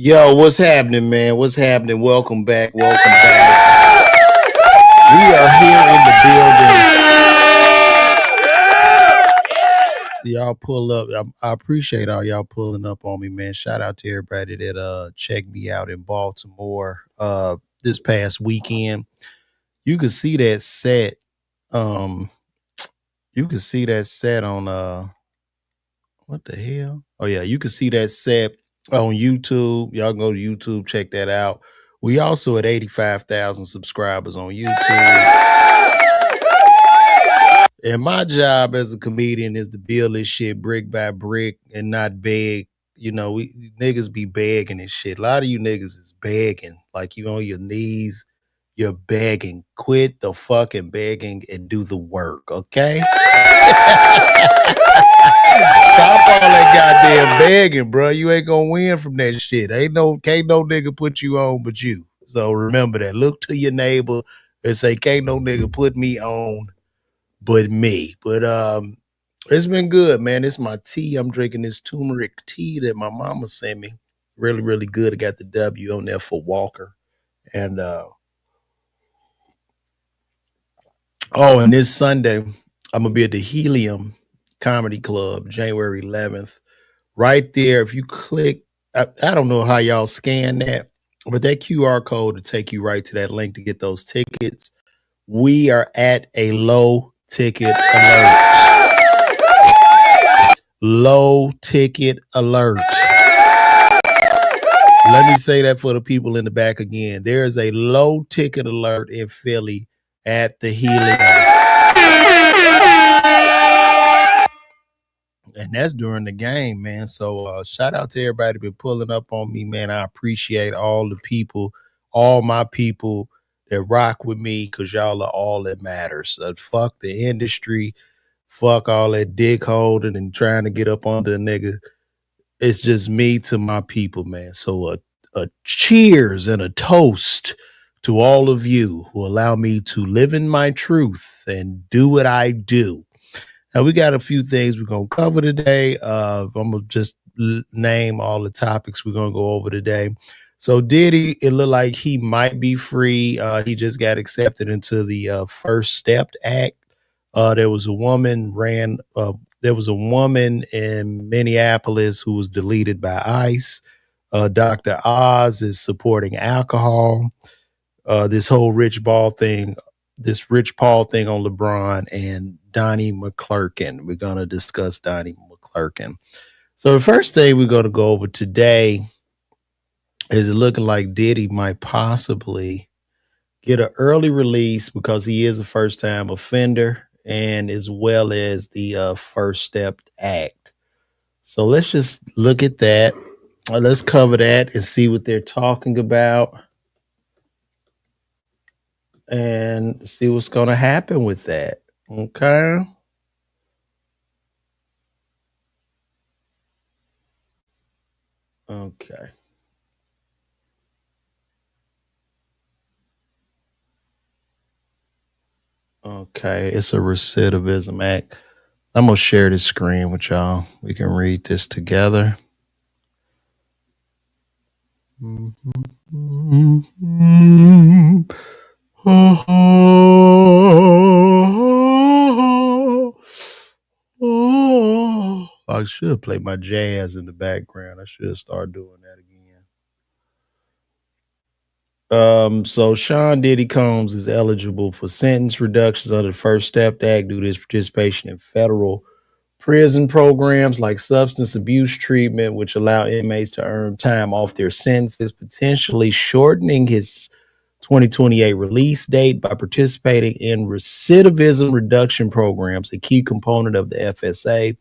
Yo, what's happening, man? What's happening? Welcome back. Welcome back. We are here in the building. Y'all pull up. I appreciate all y'all pulling up on me, man. Shout out to everybody that checked me out in Baltimore this past weekend. You could see that set. Um, you could see that set on what the hell? Oh yeah, you can see that set on YouTube. Y'all go to YouTube, check that out. We also at 85,000 subscribers on YouTube. And my job as a comedian is to build this shit brick by brick and not beg. You know, we niggas be begging and shit. A lot of you niggas is begging, like you on your knees, you're begging. Quit the fucking begging and do the work, okay? Stop all that goddamn begging, bro. You ain't gonna win from that shit. Can't no nigga put you on but you. So remember that. Look to your neighbor and say, can't no nigga put me on but me. But it's been good, man. It's my tea. I'm drinking this turmeric tea that my mama sent me. Really, really good. I got the W on there for Walker. And and this Sunday, I'm gonna be at the Helium Comedy Club, January 11th. Right there, if you click, I don't know how y'all scan that, but that QR code will take you right to that link to get those tickets. We are at a low ticket alert. Low ticket alert. Let me say that for the people in the back again. There is a low ticket alert in Philly at the Helium. And that's during the game, man. So shout out to everybody been pulling up on me, man. I appreciate all the people, all my people that rock with me, because y'all are all that matters. Fuck the industry. Fuck all that dick holding and trying to get up under a nigga. It's just me to my people, man. So a cheers and a toast to all of you who allow me to live in my truth and do what I do. Now, we got a few things we're going to cover today. I'm going to just name all the topics we're going to go over today. So Diddy, it looked like he might be free. He just got accepted into the First Step Act. There was a woman in Minneapolis who was deleted by ICE. Dr. Oz is supporting alcohol. This whole Rich Paul thing on LeBron, and Donnie Mcclurkin. We're going to discuss Donnie Mcclurkin. So the first thing we're going to go over today is it looking like Diddy might possibly get an early release because he is a first-time offender, and as well as the First Step Act. So let's just look at that. Let's cover that and see what they're talking about and see what's going to happen with that. Okay. Okay. Okay. It's a recidivism act. I'm going to share this screen with y'all. We can read this together. I should play my jazz in the background. I should start doing that again. So Sean Diddy Combs is eligible for sentence reductions under the First Step Act due to his participation in federal prison programs like substance abuse treatment, which allow inmates to earn time off their sentences, potentially shortening his 2028 release date by participating in recidivism reduction programs, a key component of the FSA.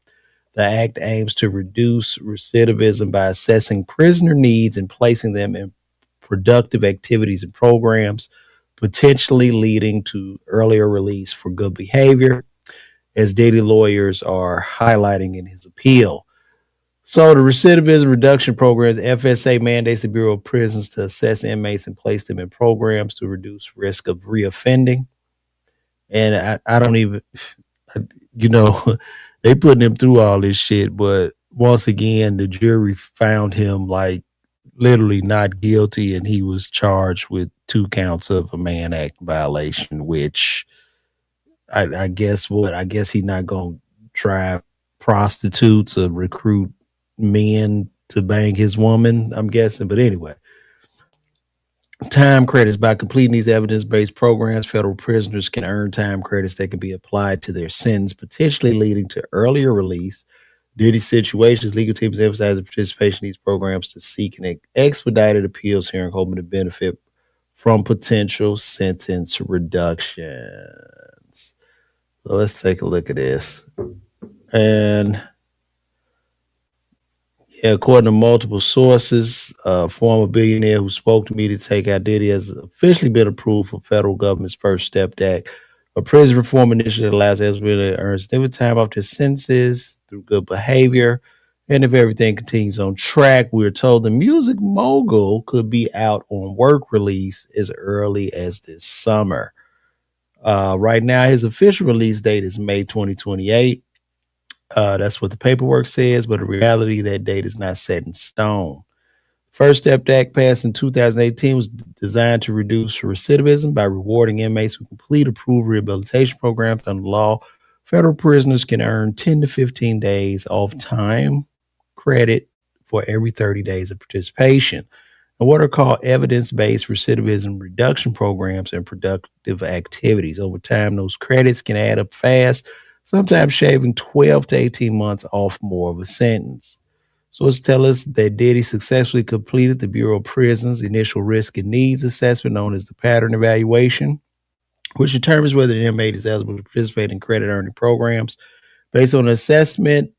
The act aims to reduce recidivism by assessing prisoner needs and placing them in productive activities and programs, potentially leading to earlier release for good behavior, as Diddy lawyers are highlighting in his appeal. So the recidivism reduction programs, FSA mandates the Bureau of Prisons to assess inmates and place them in programs to reduce risk of reoffending. And I don't even, they putting him through all this shit, but once again, the jury found him like literally not guilty, and he was charged with 2 counts of a Mann Act violation, which I guess what? I guess he's not gonna drive prostitutes or recruit men to bang his woman, I'm guessing. But anyway, time credits. By completing these evidence-based programs, federal prisoners can earn time credits that can be applied to their sentence, potentially leading to earlier release. Diddy situations, legal teams emphasize the participation in these programs to seek an expedited appeals hearing, hoping to benefit from potential sentence reductions. So let's take a look at this. And yeah, according to multiple sources, a former billionaire who spoke to me to take out Diddy has officially been approved for federal government's First Step Act, a prison reform initiative that allows eligible to earn significant time off their sentences through good behavior. And if everything continues on track, we're told the music mogul could be out on work release as early as this summer. Right now, his official release date is May 2028. That's what the paperwork says, but in reality, that date is not set in stone. First Step Act passed in 2018 was designed to reduce recidivism by rewarding inmates who complete approved rehabilitation programs under the law. Federal prisoners can earn 10 to 15 days off time credit for every 30 days of participation. And what are called evidence-based recidivism reduction programs and productive activities. Over time, those credits can add up fast, sometimes shaving 12 to 18 months off more of a sentence. Sources tell us that Diddy successfully completed the Bureau of Prisons initial risk and needs assessment known as the pattern evaluation, which determines whether an inmate is eligible to participate in credit earning programs. Based on assessment,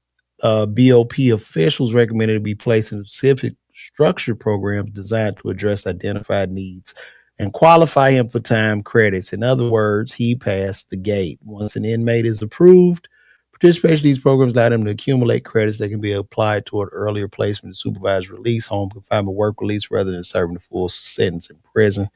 BOP officials recommended to be placed in specific structured programs designed to address identified needs and qualify him for time credits. In other words, he passed the gate. Once an inmate is approved, participation in these programs allow them to accumulate credits that can be applied toward earlier placement, supervised release, home confinement, work release, rather than serving the full sentence in prison.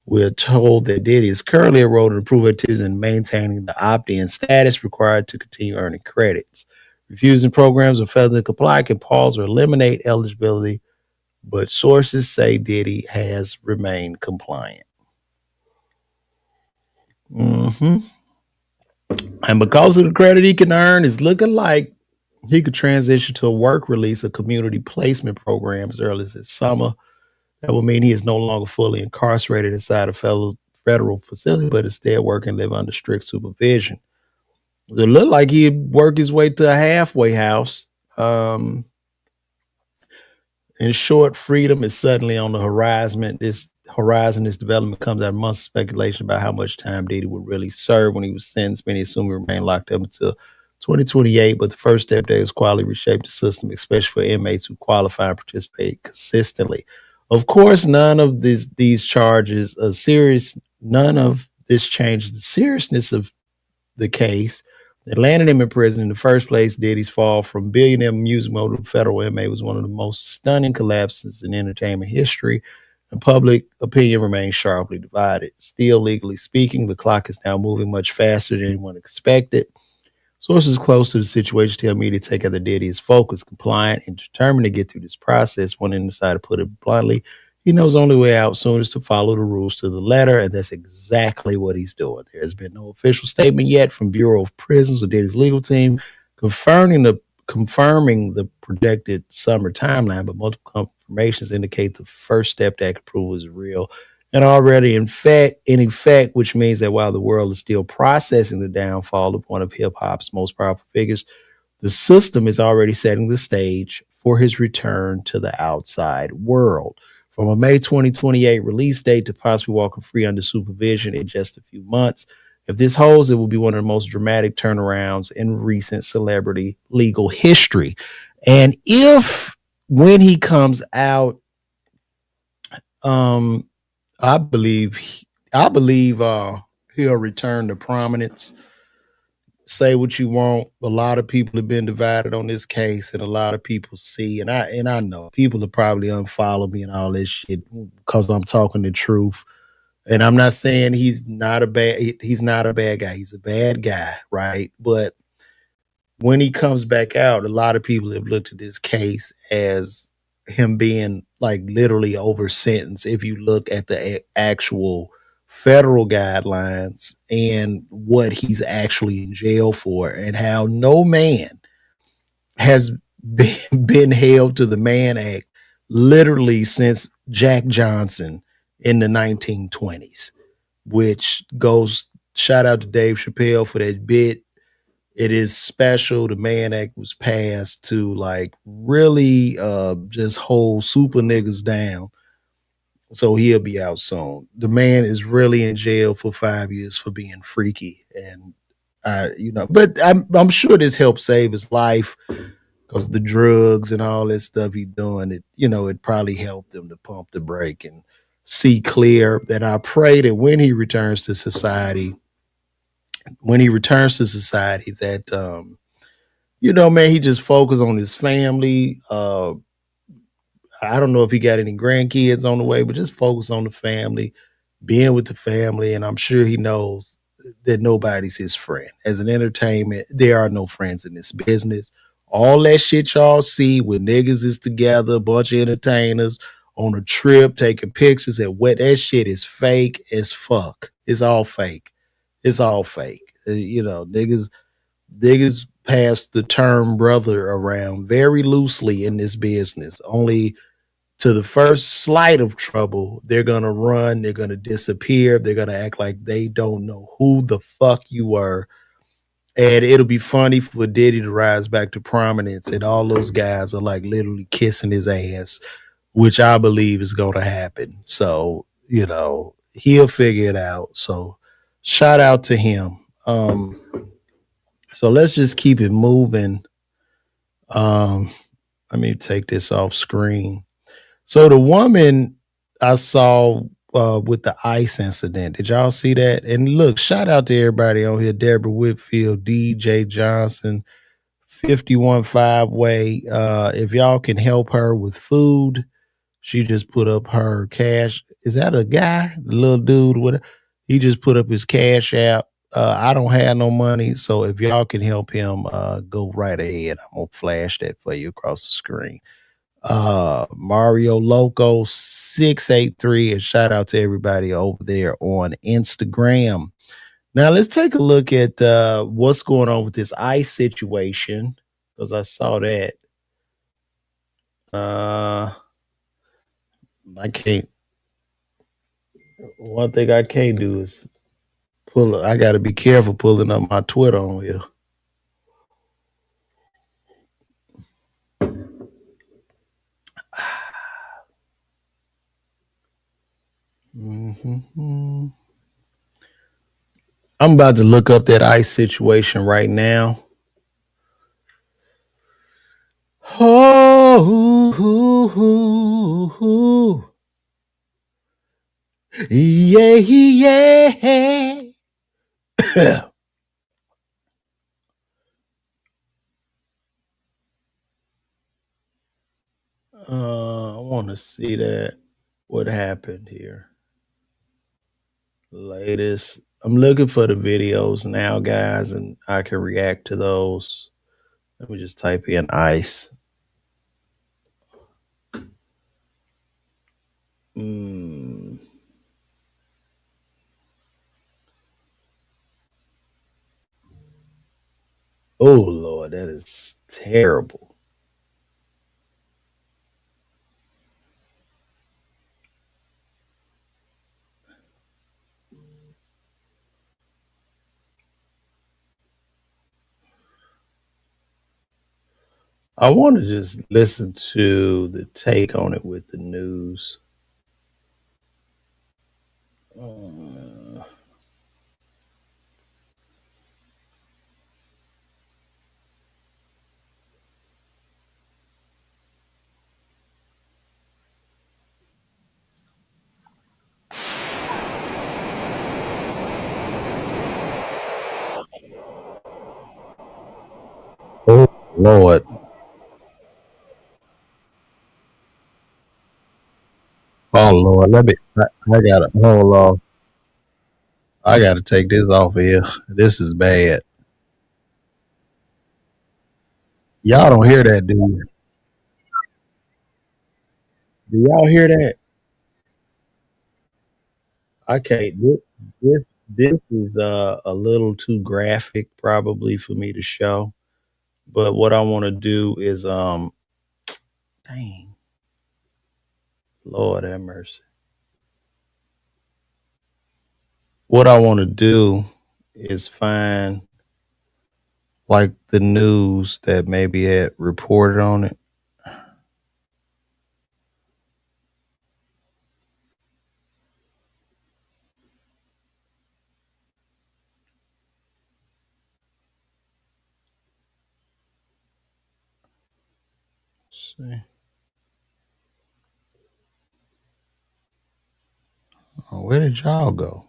We're told that Diddy is currently enrolled in approved activities and maintaining the opt-in status required to continue earning credits. Refusing programs or failing to comply can pause or eliminate eligibility, but sources say Diddy has remained compliant. Mm-hmm. And because of the credit he can earn, it's looking like he could transition to a work release, a community placement program as early as this summer. That will mean he is no longer fully incarcerated inside a federal facility, but instead work and live under strict supervision. It looked like he'd work his way to a halfway house. In short, freedom is suddenly on the horizon. This development comes out of months of speculation about how much time Diddy would really serve when he was sentenced. Many assume he remained locked up until 2028, but the first step there is quietly reshape the system, especially for inmates who qualify and participate consistently. Of course, none of these charges are serious. None of this changes the seriousness of the case that landed him in prison in the first place. Diddy's fall from billionaire music mogul to federal inmate was one of the most stunning collapses in entertainment history, and public opinion remains sharply divided. Still, legally speaking, the clock is now moving much faster than anyone expected. Sources close to the situation tell me to take out the Diddy is focused, compliant, and determined to get through this process. One inside, to put it bluntly, he knows the only way out soon is to follow the rules to the letter, and that's exactly what he's doing. There has been no official statement yet from Bureau of Prisons or Diddy's legal team confirming the projected summer timeline, but multiple confirmations indicate the First Step Act approval is real and already in effect, which means that while the world is still processing the downfall of one of hip hop's most powerful figures, the system is already setting the stage for his return to the outside world. From a May 2028 release date to possibly walking free under supervision in just a few months. If this holds, it will be one of the most dramatic turnarounds in recent celebrity legal history. And if when he comes out, I believe he'll return to prominence. Say what you want. A lot of people have been divided on this case, and a lot of people see, and I know people will probably unfollow me and all this shit because I'm talking the truth. And I'm not saying he's not a bad guy. He's a bad guy, right? But when he comes back out, a lot of people have looked at this case as him being like literally over sentenced if you look at the actual federal guidelines and what he's actually in jail for, and how no man has been held to the Mann Act literally since Jack Johnson in the 1920s, which goes shout out to Dave Chappelle for that bit. It is special. The Mann Act was passed to like really just hold super niggas down. So he'll be out soon. The man is really in jail for 5 years for being freaky. And but I'm sure this helped save his life because the drugs and all that stuff he's doing, it probably helped him to pump the brake and see clear. That I pray that when he returns to society, that man, he just focus on his family. I don't know if he got any grandkids on the way, but just focus on the family, being with the family, and I'm sure he knows that nobody's his friend. As an entertainment, there are no friends in this business. All that shit y'all see when niggas is together, a bunch of entertainers on a trip, taking pictures and what that shit is fake as fuck. It's all fake. It's all fake. Niggas pass the term brother around very loosely in this business. Only to the first slight of trouble, they're gonna run, they're gonna disappear, they're gonna act like they don't know who the fuck you were. And it'll be funny for Diddy to rise back to prominence, and all those guys are like literally kissing his ass, which I believe is gonna happen. So, he'll figure it out. So shout out to him. So let's just keep it moving. Um, Let me take this off screen. So the woman I saw with the ice incident, did y'all see that? And look, shout out to everybody on here: Deborah Whitfield, DJ Johnson, 51 Five Way. If y'all can help her with food, she just put up her cash. Is that a guy? The little dude with it? He just put up his cash app. I don't have no money, so if y'all can help him, go right ahead. I'm gonna flash that for you across the screen. Mario Loco 683, and shout out to everybody over there on Instagram. Now let's take a look at what's going on with this ice situation, because I saw that. I can't. One thing I can't do is pull. I got to be careful pulling up my Twitter on here. Mm-hmm. I'm about to look up that ice situation right now. Oh, yeah, yeah. I want to see that. What happened here? Latest. I'm looking for the videos now, guys, and I can react to those. Let me just type in ice. Oh Lord, that is terrible. I want to just listen to the take on it with the news. Oh Lord. Oh Lord. I gotta hold on. I gotta take this off of here. This is bad. Y'all don't hear that, dude. Do y'all hear that? Okay, this is a little too graphic probably for me to show. But what I want to do is dang, Lord have mercy. What I want to do is find like the news that maybe had reported on it. Let's see. Oh, where did y'all go?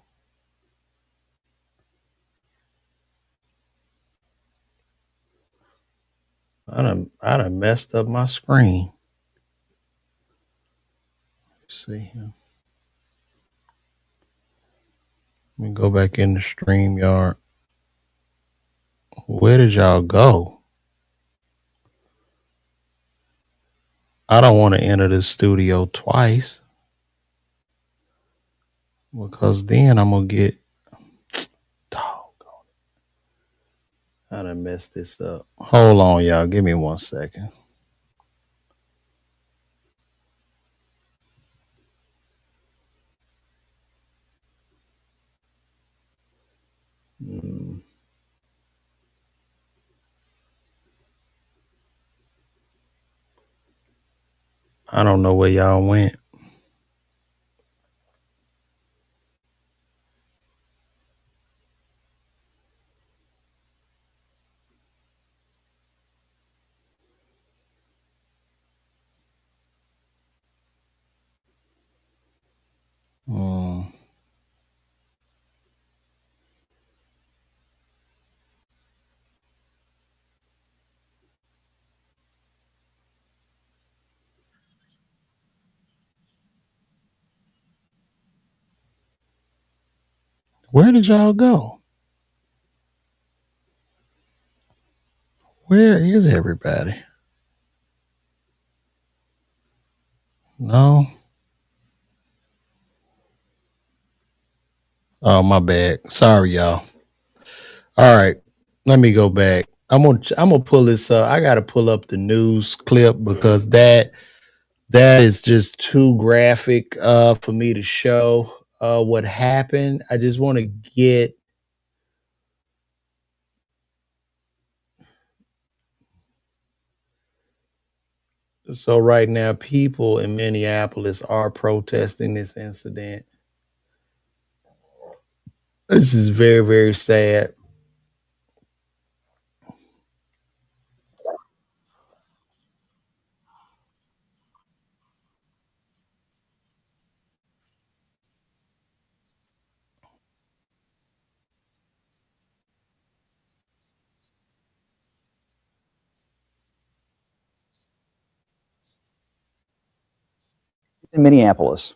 I done messed up my screen. Let's see here. Let me go back in the StreamYard. Where did y'all go? I don't want to enter the studio twice because then I'm gonna get dog. I done messed this up. Hold on, y'all. Give me 1 second. Mm, I don't know where y'all went. Mm, where did y'all go? Where is everybody? No. Oh, my bad. Sorry, y'all. All right, let me go back. I'm gonna pull this up. I gotta pull up the news clip because that is just too graphic for me to show what happened. I just want to get so right now people in Minneapolis are protesting this incident. This is very, very sad. In Minneapolis,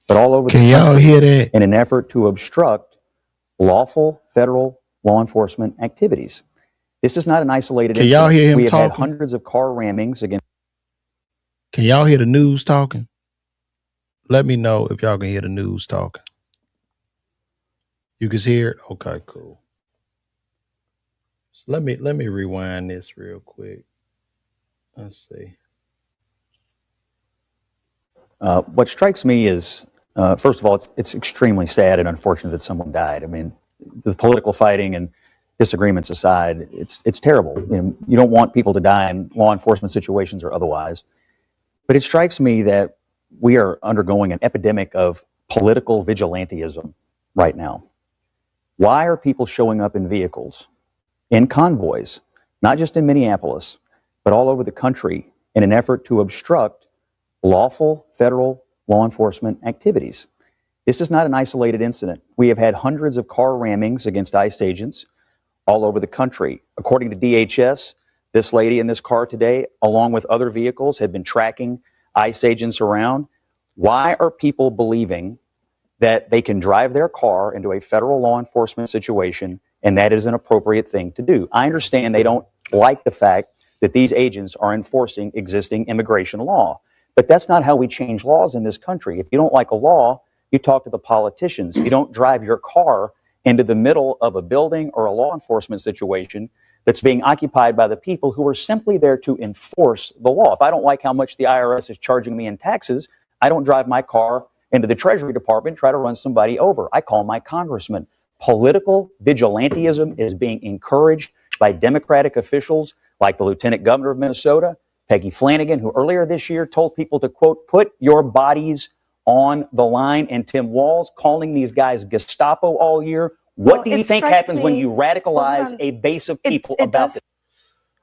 but all over the Can y'all country hear that? in an effort to obstruct lawful federal law enforcement activities. This is not an isolated Can y'all incident. hear him We have had talking? hundreds of car rammings against. Can y'all hear the news talking? Let me know if y'all can hear the news talking. You can hear it? Okay, cool. So let me rewind this real quick. Let's see. What strikes me is, first of all, it's extremely sad and unfortunate that someone died. I mean, the political fighting and disagreements aside, it's terrible. You don't want people to die in law enforcement situations or otherwise. But it strikes me that we are undergoing an epidemic of political vigilantism right now. Why are people showing up in vehicles, in convoys, not just in Minneapolis, but all over the country in an effort to obstruct lawful federal law enforcement activities? This is not an isolated incident. We have had hundreds of car rammings against ICE agents all over the country. According to DHS, this lady in this car today, along with other vehicles, have been tracking ICE agents around. Why are people believing that they can drive their car into a federal law enforcement situation and that is an appropriate thing to do? I understand they don't like the fact that these agents are enforcing existing immigration law, But that's not how we change laws in this country. If you don't like a law, you talk to the politicians. You don't drive your car into the middle of a building or a law enforcement situation that's being occupied by the people who are simply there to enforce the law. If I don't like how much the IRS is charging me in taxes, I don't drive my car into the Treasury Department and try to run somebody over. I call my congressman. Political vigilantism is being encouraged by Democratic officials like the Lieutenant Governor of Minnesota, Peggy Flanagan, who earlier this year told people to, quote, put your bodies on the line, and Tim Walz calling these guys Gestapo all year. What do you think happens when you radicalize a base of people about this?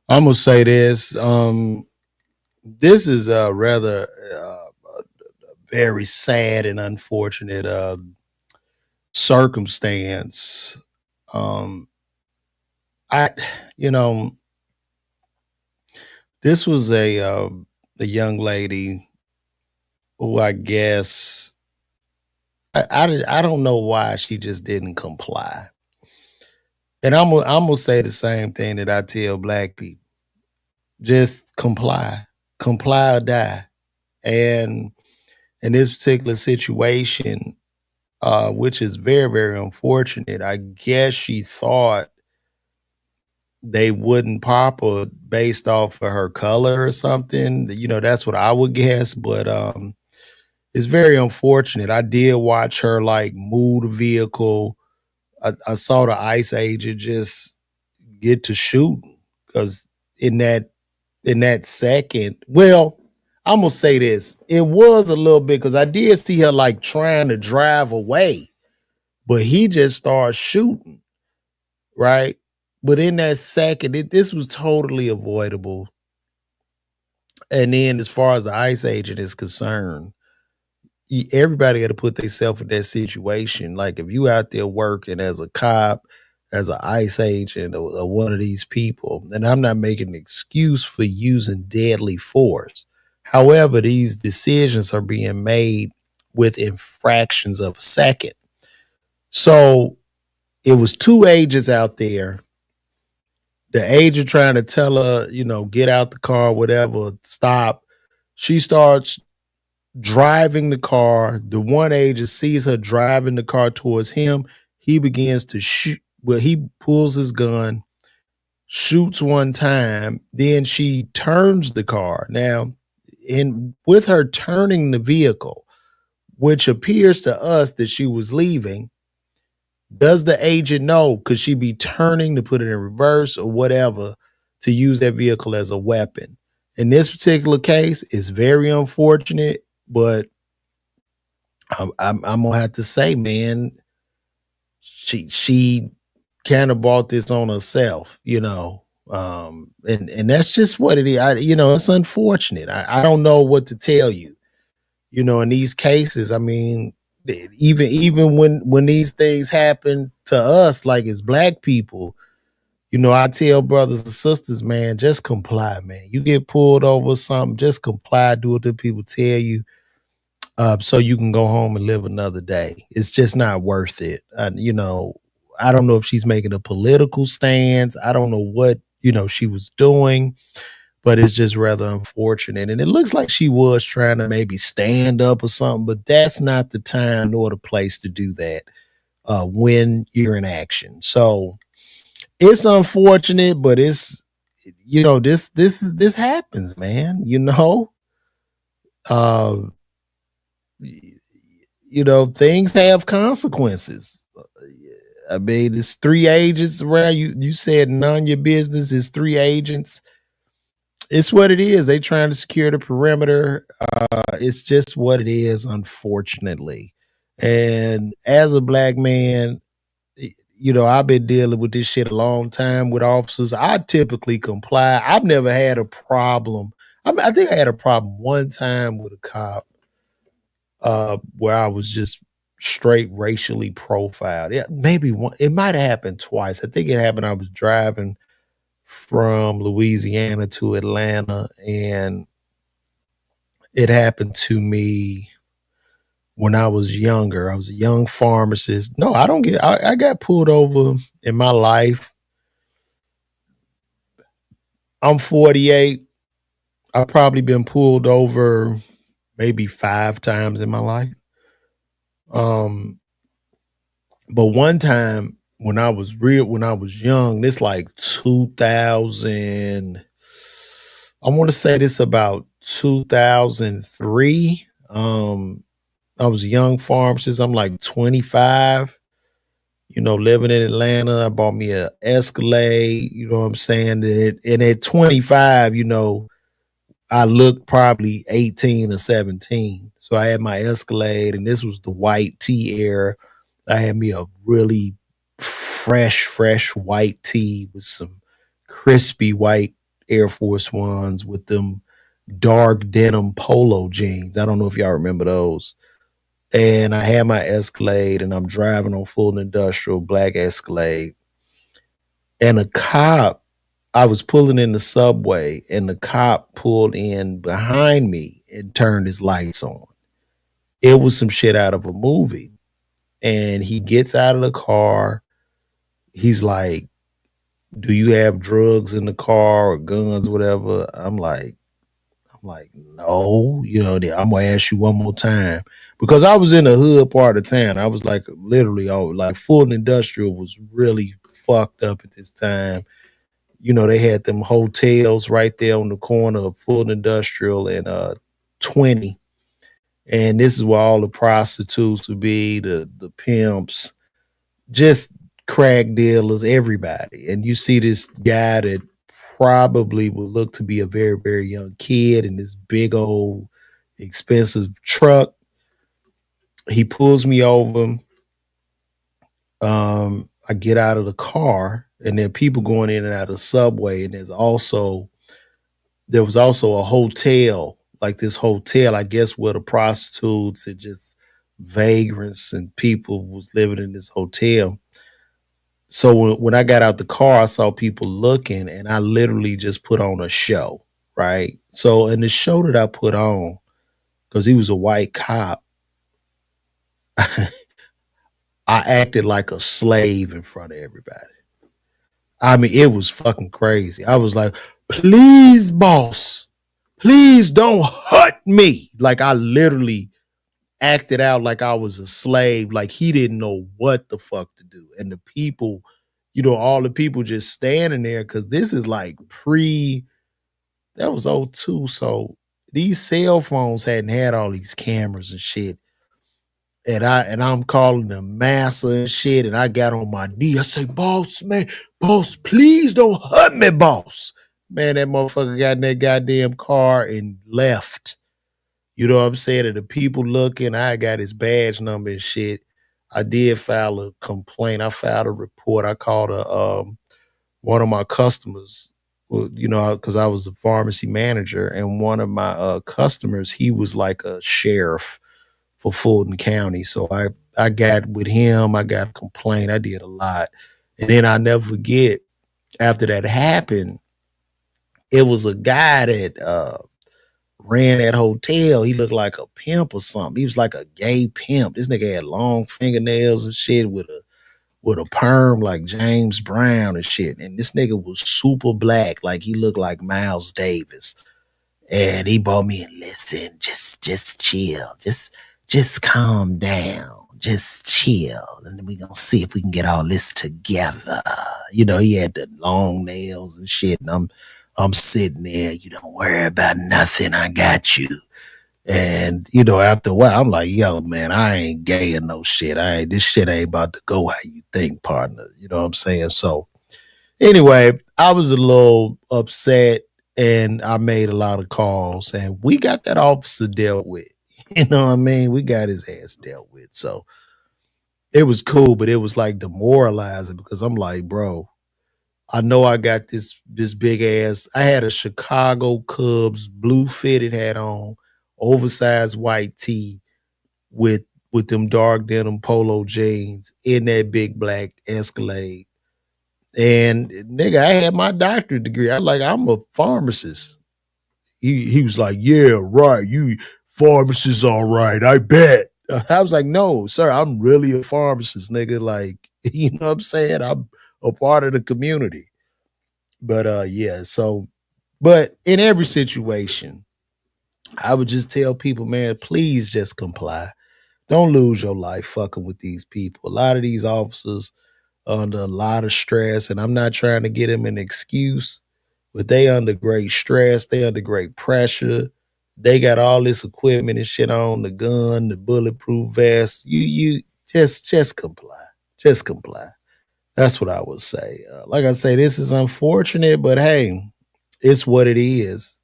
I'm going to say this. This is a rather very sad and unfortunate circumstance. This was a young lady who I guess I don't know why she just didn't comply. And I'm gonna say the same thing that I tell black people: just comply, comply or die. And in this particular situation, which is very, very unfortunate, I guess she thought they wouldn't pop her based off of her color or something. That's what I would guess. But it's very unfortunate. I did watch her like move the vehicle. I saw the ICE agent just get to shooting because in that second, well, I'm gonna say this. It was a little bit because I did see her like trying to drive away, but he just started shooting, right? But in that second, this was totally avoidable. And then as far as the ICE agent is concerned, everybody got to put themselves in that situation. Like if you out there working as a cop, as an ICE agent, or one of these people, and I'm not making an excuse for using deadly force. However, these decisions are being made within fractions of a second. So it was two agents out there. The agent trying to tell her, get out the car, whatever, stop. She starts driving the car. The one agent sees her driving the car towards him. He begins to shoot. Well, he pulls his gun, shoots one time. Then she turns the car. Now, with her turning the vehicle, which appears to us that she was leaving, does the agent know? Could she be turning to put it in reverse or whatever to use that vehicle as a weapon? In this particular case, it's very unfortunate, but I'm gonna have to say, man, she kind of bought this on herself, and that's just what it is. It's unfortunate. I don't know what to tell you. In these cases, I mean, even when these things happen to us, like as black people, I tell brothers and sisters, man, just comply, man. You get pulled over something, just comply, do what the people tell you, so you can go home and live another day. It's just not worth it. I don't know if she's making a political stance. I don't know what, she was doing, but it's just rather unfortunate. And it looks like she was trying to maybe stand up or something, but that's not the time nor the place to do that when you're in action. So it's unfortunate, but it's, this happens, man, uh, things have consequences. I mean, it's three agents around you. You said none of your business. It's three agents. It's what it is. They trying to secure the perimeter. It's just what it is, unfortunately. And as a black man, I've been dealing with this shit a long time with officers. I typically comply. I've never had a problem. I think I had a problem one time with a cop where I was just straight racially profiled. Yeah, maybe one. It might have happened twice. I think it happened. I was driving from Louisiana to Atlanta, and it happened to me when I was younger. I was a young pharmacist. No, I don't get. I got pulled over in my life. I'm 48. I've probably been pulled over maybe 5 times in my life. Um, but one time when I was young, this like 2000, I want to say this about 2003. I was a young pharmacist. I'm like 25, living in Atlanta. I bought me a Escalade, you know what I'm saying? And at 25, I looked probably 18 or 17. So I had my Escalade, and this was the white tee era. I had me a really fresh white tee with some crispy white Air Force Ones with them dark denim polo jeans. I don't know if y'all remember those. And I had my Escalade, and I'm driving on full industrial black Escalade. And a cop, I was pulling in the subway, and the cop pulled in behind me and turned his lights on. It was some shit out of a movie. And he gets out of the car. He's like, "Do you have drugs in the car or guns, whatever?" I'm like, no, I'm gonna ask you one more time. Because I was in the hood part of town. I was like literally like Fulton Industrial was really fucked up at this time. They had them hotels right there on the corner of Fulton Industrial and 20. And this is where all the prostitutes would be, the pimps, just crack dealers, everybody. And you see this guy that probably would look to be a very, very young kid in this big old expensive truck. He pulls me over. I get out of the car, and there are people going in and out of the subway, and there was also a hotel, like this hotel, I guess, where the prostitutes and just vagrants and people was living in this hotel. So when I got out the car, I saw people looking, and I literally just put on a show, right? So in the show that I put on, because he was a white cop, I acted like a slave in front of everybody. I mean, it was fucking crazy. I was like, "Please, boss, please don't hurt me." Like I literally acted out like I was a slave, like he didn't know what the fuck to do. And the people, all the people just standing there, because this is like that was '02. So these cell phones hadn't had all these cameras and shit. And I'm calling them massa and shit. And I got on my knee. I say, "Boss, man, boss, please don't hurt me, boss." Man, that motherfucker got in that goddamn car and left. You know what I'm saying? And the people looking, I got his badge number and shit. I did file a complaint. I filed a report. I called one of my customers, well, because I was the pharmacy manager, and one of my customers, he was like a sheriff for Fulton County. So I got with him. I got a complaint. I did a lot, and then I never forget. After that happened, it was a guy that ran that hotel. He looked like a pimp or something. He was like a gay pimp. This nigga had long fingernails and shit with a perm like James Brown and shit. And this nigga was super black, like he looked like Miles Davis. And he bought me and listen, just chill, just calm down, just chill, and then we gonna see if we can get all this together. He had the long nails and shit, and I'm sitting there. You don't worry about nothing. I got you. And after a while, I'm like, "Yo, man, I ain't gay or no shit. This shit ain't about to go how you think, partner." You know what I'm saying? So anyway, I was a little upset, and I made a lot of calls, and we got that officer dealt with. You know what I mean? We got his ass dealt with. So it was cool, but it was like demoralizing because I'm like, bro, I know I got this big ass. I had a Chicago Cubs blue fitted hat on, oversized white tee with them dark denim polo jeans in that big black Escalade. And nigga, I had my doctorate degree. I'm a pharmacist. He was like, "Yeah, right. You pharmacist, all right. I bet." I was like, "No, sir, I'm really a pharmacist, nigga. Like, you know what I'm saying? I'm a part of the community." But yeah, so but in every situation, I would just tell people, man, please just comply. Don't lose your life fucking with these people. A lot of these officers are under a lot of stress, and I'm not trying to get them an excuse, but they under great stress. They under great pressure. They got all this equipment and shit on, the gun, the bulletproof vest. You just comply. Just comply. That's what I would say. Like I say, this is unfortunate, but hey, it's what it is.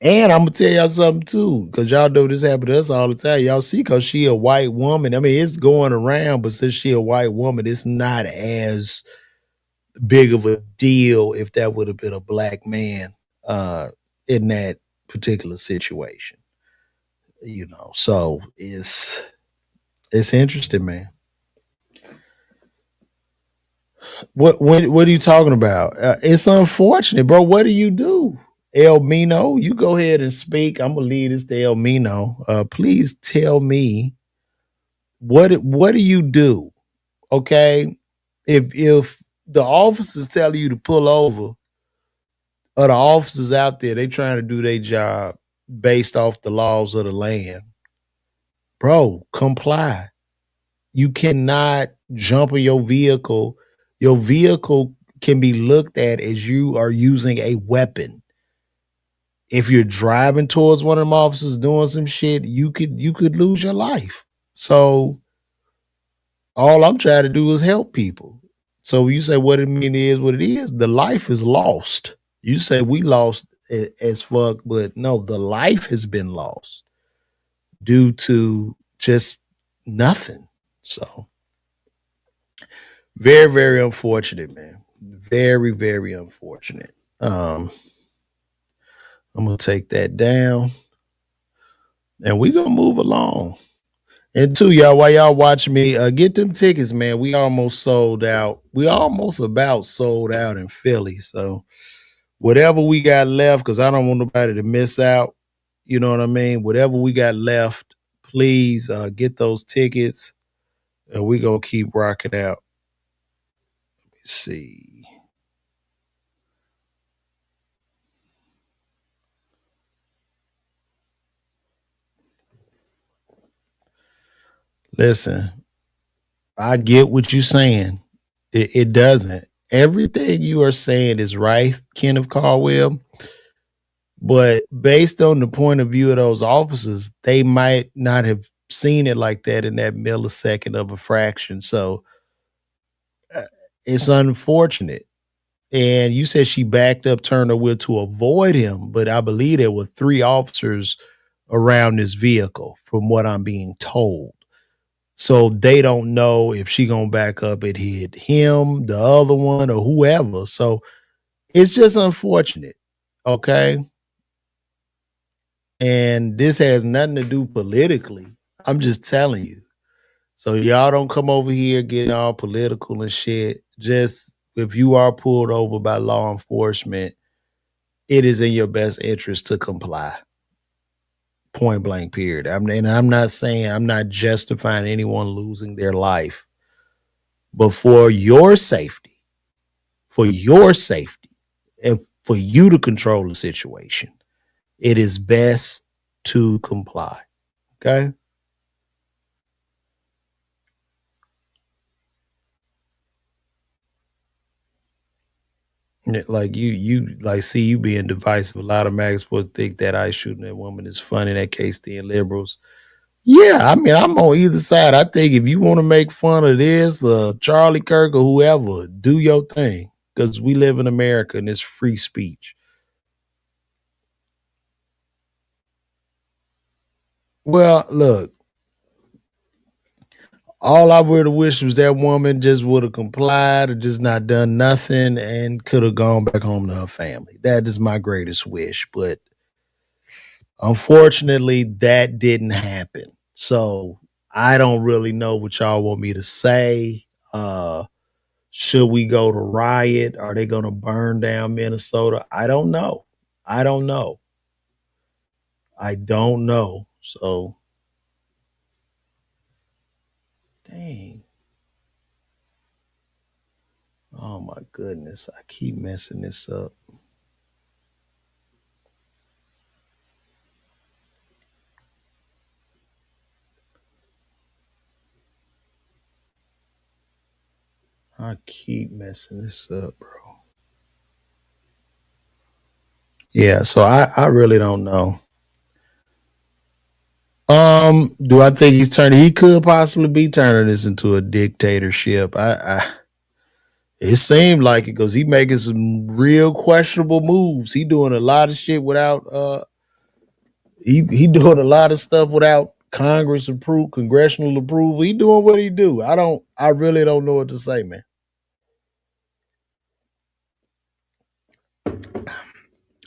And I'm gonna tell y'all something too, because y'all know this happen to us all the time. Y'all see, because she a white woman. I mean, it's going around, but since she a white woman, it's not as big of a deal if that would have been a black man uh, in that particular situation. So it's interesting, man. What are you talking about? It's unfortunate, bro. What do you do? El Mino, you go ahead and speak. I'm gonna leave this to El Mino. Please tell me what do you do? Okay, if the officers tell you to pull over, or the officers out there they trying to do their job based off the laws of the land, bro, comply. You cannot jump in your vehicle. Your vehicle can be looked at as you are using a weapon. If you're driving towards one of them officers doing some shit, you could lose your life. So all I'm trying to do is help people. So you say what it mean is what it is. The life is lost. You say we lost as fuck, but no, the life has been lost due to just nothing. So very, very unfortunate, man. Very, very unfortunate. I'm gonna take that down and we gonna move along. And two, y'all, while y'all watching me, get them tickets, man. We almost sold out. We almost about sold out in Philly. So whatever we got left, because I don't want nobody to miss out. You know what I mean? Whatever we got left, please get those tickets, and we gonna keep rocking out. Let's see. Listen, I get what you're saying. It doesn't. Everything you are saying is right, Kenneth Caldwell. But based on the point of view of those officers, they might not have seen it like that in that millisecond of a fraction. So uh, it's unfortunate. And you said she backed up, turned her wheel to avoid him, but I believe there were three officers around this vehicle, from what I'm being told. So they don't know if she gonna back up and hit him, the other one, or whoever. So it's just unfortunate. Okay. And this has nothing to do politically. I'm just telling you. So y'all don't come over here getting all political and shit. Just if you are pulled over by law enforcement, it is in your best interest to comply. Point blank, period. I'm not saying, I'm not justifying anyone losing their life, but for your safety, and for you to control the situation, it is best to comply. Okay. Like you like see you being divisive. A lot of mags will think that I shooting that woman is funny. That case, the liberals. Yeah, I mean, I'm on either side. I think if you want to make fun of this, Charlie Kirk or whoever, do your thing, because we live in America and it's free speech. Well, look, all I would have wished was that woman just would have complied or just not done nothing and could have gone back home to her family. That is my greatest wish. But unfortunately, that didn't happen. So I don't really know what y'all want me to say. Should we go to riot? Are they going to burn down Minnesota? I don't know. I don't know. I don't know. So, dang. Oh my goodness. I keep messing this up. I keep messing this up, bro. Yeah, so I really don't know. Do I think he's turning? He could possibly be turning this into a dictatorship. It seemed like it because he making some real questionable moves. He doing a lot of shit without he doing a lot of stuff without Congress approval, congressional approval. He doing what he do. I really don't know what to say, man.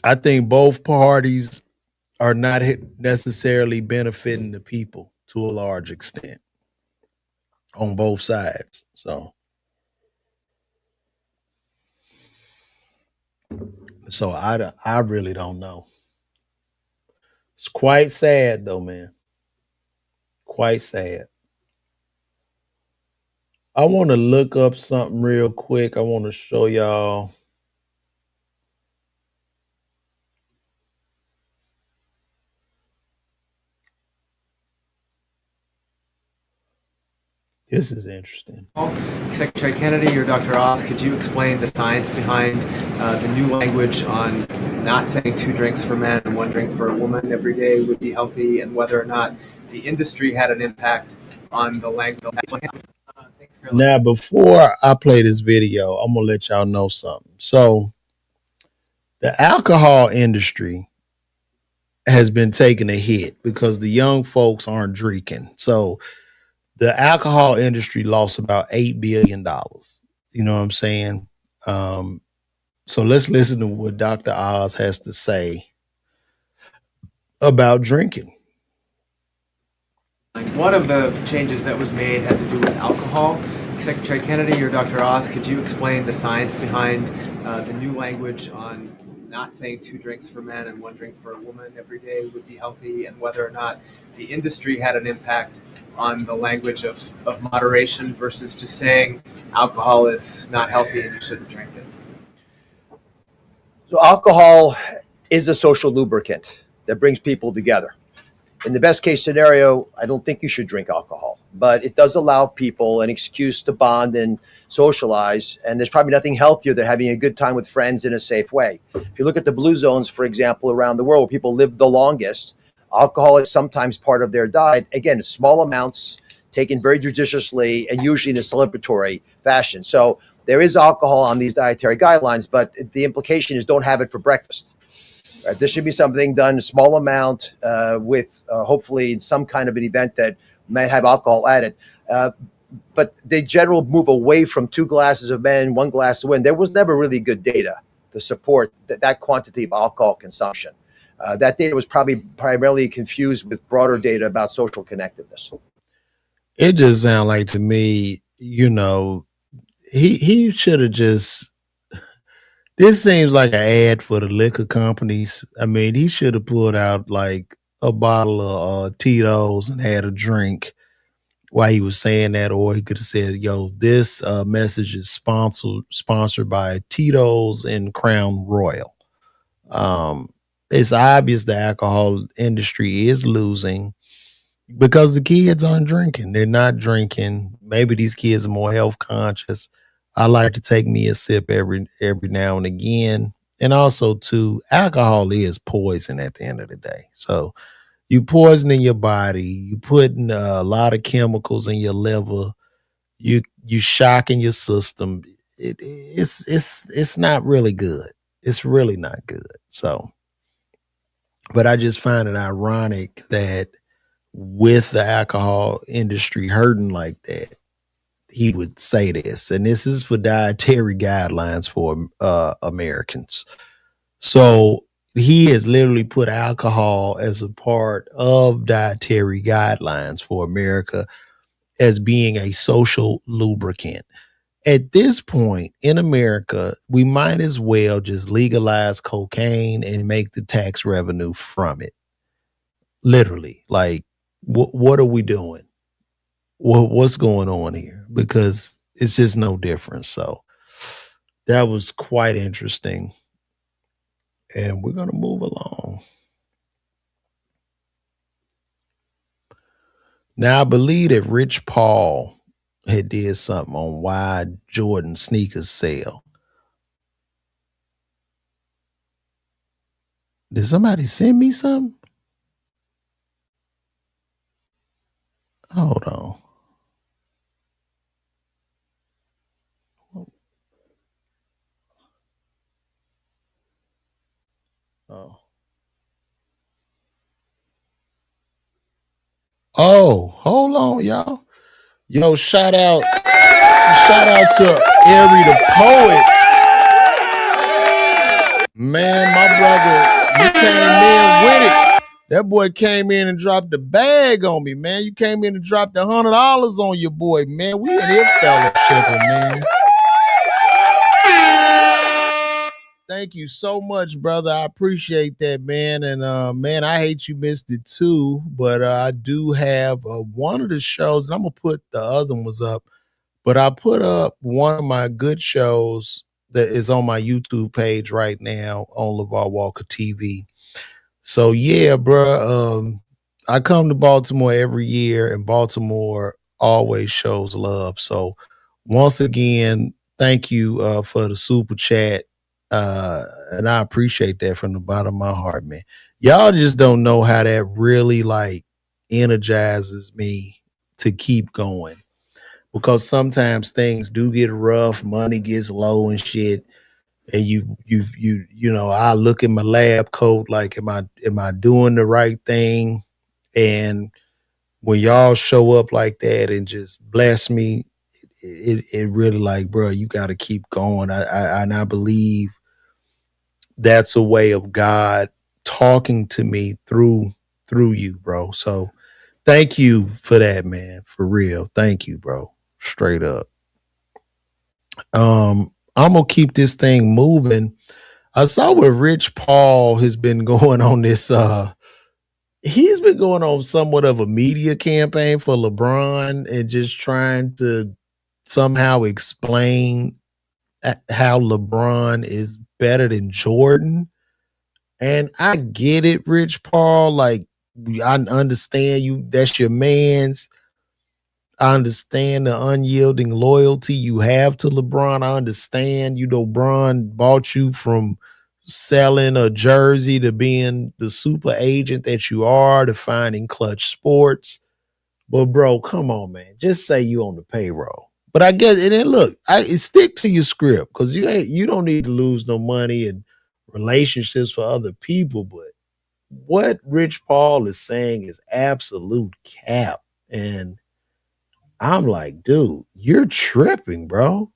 I think both parties are not necessarily benefiting the people to a large extent on both sides. So I really don't know. It's quite sad though, man. Quite sad. I want to look up something real quick. I want to show y'all. This is interesting. Secretary Kennedy or Dr. Oz, could you explain the science behind the new language on not saying 2 drinks for men and 1 drink for a woman every day would be healthy, and whether or not the industry had an impact on the language? Now, before I play this video, I'm gonna let y'all know something. So, the alcohol industry has been taking a hit because the young folks aren't drinking. So, the alcohol industry lost about $8 billion. You know what I'm saying? So let's listen to what Dr. Oz has to say about drinking. One of the changes that was made had to do with alcohol. Secretary Kennedy or Dr. Oz, could you explain the science behind the new language on not saying 2 drinks for men and 1 drink for a woman every day would be healthy, and whether or not the industry had an impact on the language of moderation versus just saying alcohol is not healthy and you shouldn't drink it? So alcohol is a social lubricant that brings people together. In the best case scenario, I don't think you should drink alcohol, but it does allow people an excuse to bond and socialize. And there's probably nothing healthier than having a good time with friends in a safe way. If you look at the blue zones, for example, around the world where people live the longest, alcohol is sometimes part of their diet. Again, small amounts taken very judiciously and usually in a celebratory fashion. So there is alcohol on these dietary guidelines, but the implication is don't have it for breakfast. This should be something done in a small amount with hopefully in some kind of an event that might have alcohol added. But the general move away from 2 glasses of men, 1 glass of women, there was never really good data to support that quantity of alcohol consumption. That data was probably primarily confused with broader data about social connectiveness. It just sounds like to me, he should have just. This seems like an ad for the liquor companies. I mean, he should have pulled out like a bottle of Tito's and had a drink while he was saying that, or he could have said, "Yo, this message is sponsored by Tito's and Crown Royal." It's obvious the alcohol industry is losing because the kids aren't drinking. They're not drinking. Maybe these kids are more health conscious. I like to take me a sip every now and again. And also too, alcohol is poison at the end of the day. So you poisoning your body, you putting a lot of chemicals in your liver, you shocking your system. It's not really good. It's really not good. So, but I just find it ironic that with the alcohol industry hurting like that, he would say this. And this is for dietary guidelines for Americans. So he has literally put alcohol as a part of dietary guidelines for America as being a social lubricant. At this point in America, we might as well just legalize cocaine and make the tax revenue from it. Literally, like, what are we doing? What's going on here? Because it's just no different. So that was quite interesting. And we're going to move along. Now, I believe that Rich Paul had did something on why Jordan sneakers sell. Did somebody send me something? Hold on. Oh. Oh, hold on, y'all. Yo, shout out to Ari the poet. Man, my brother, you came in with it. That boy came in and dropped the bag on me, man. You came in and dropped $100 on your boy, man. We in here fellowshipping, man. Thank you so much, brother. I appreciate that, man. And man, I hate you missed it too, but I do have one of the shows, and I'm gonna put the other ones up. But I put up one of my good shows that is on my YouTube page right now on LeVar Walker TV. So yeah, bro. I come to Baltimore every year, and Baltimore always shows love. So once again, thank you for the super chat. And I appreciate that from the bottom of my heart, man. Y'all just don't know how that really like energizes me to keep going. Because sometimes things do get rough, money gets low and shit. And you know, I look at my lab coat like, am I doing the right thing? And when y'all show up like that and just bless me, it really like, bro, you got to keep going. I believe that's a way of God talking to me through you, bro. So thank you for that, man. For real. Thank you, bro. Straight up. I'm gonna keep this thing moving. I saw where Rich Paul has been going on this he's been going on somewhat of a media campaign for LeBron and just trying to somehow explain how LeBron is better than Jordan. And I get it, Rich Paul. Like, I understand you, that's your man's. I understand the unyielding loyalty you have to LeBron. I understand, you know, LeBron bought you from selling a jersey to being the super agent that you are to finding Clutch Sports. But bro, come on, man. Just say you on the payroll. But I guess, and then look, stick to your script because you don't need to lose no money and relationships for other people. But what Rich Paul is saying is absolute cap. And I'm like, dude, you're tripping, bro.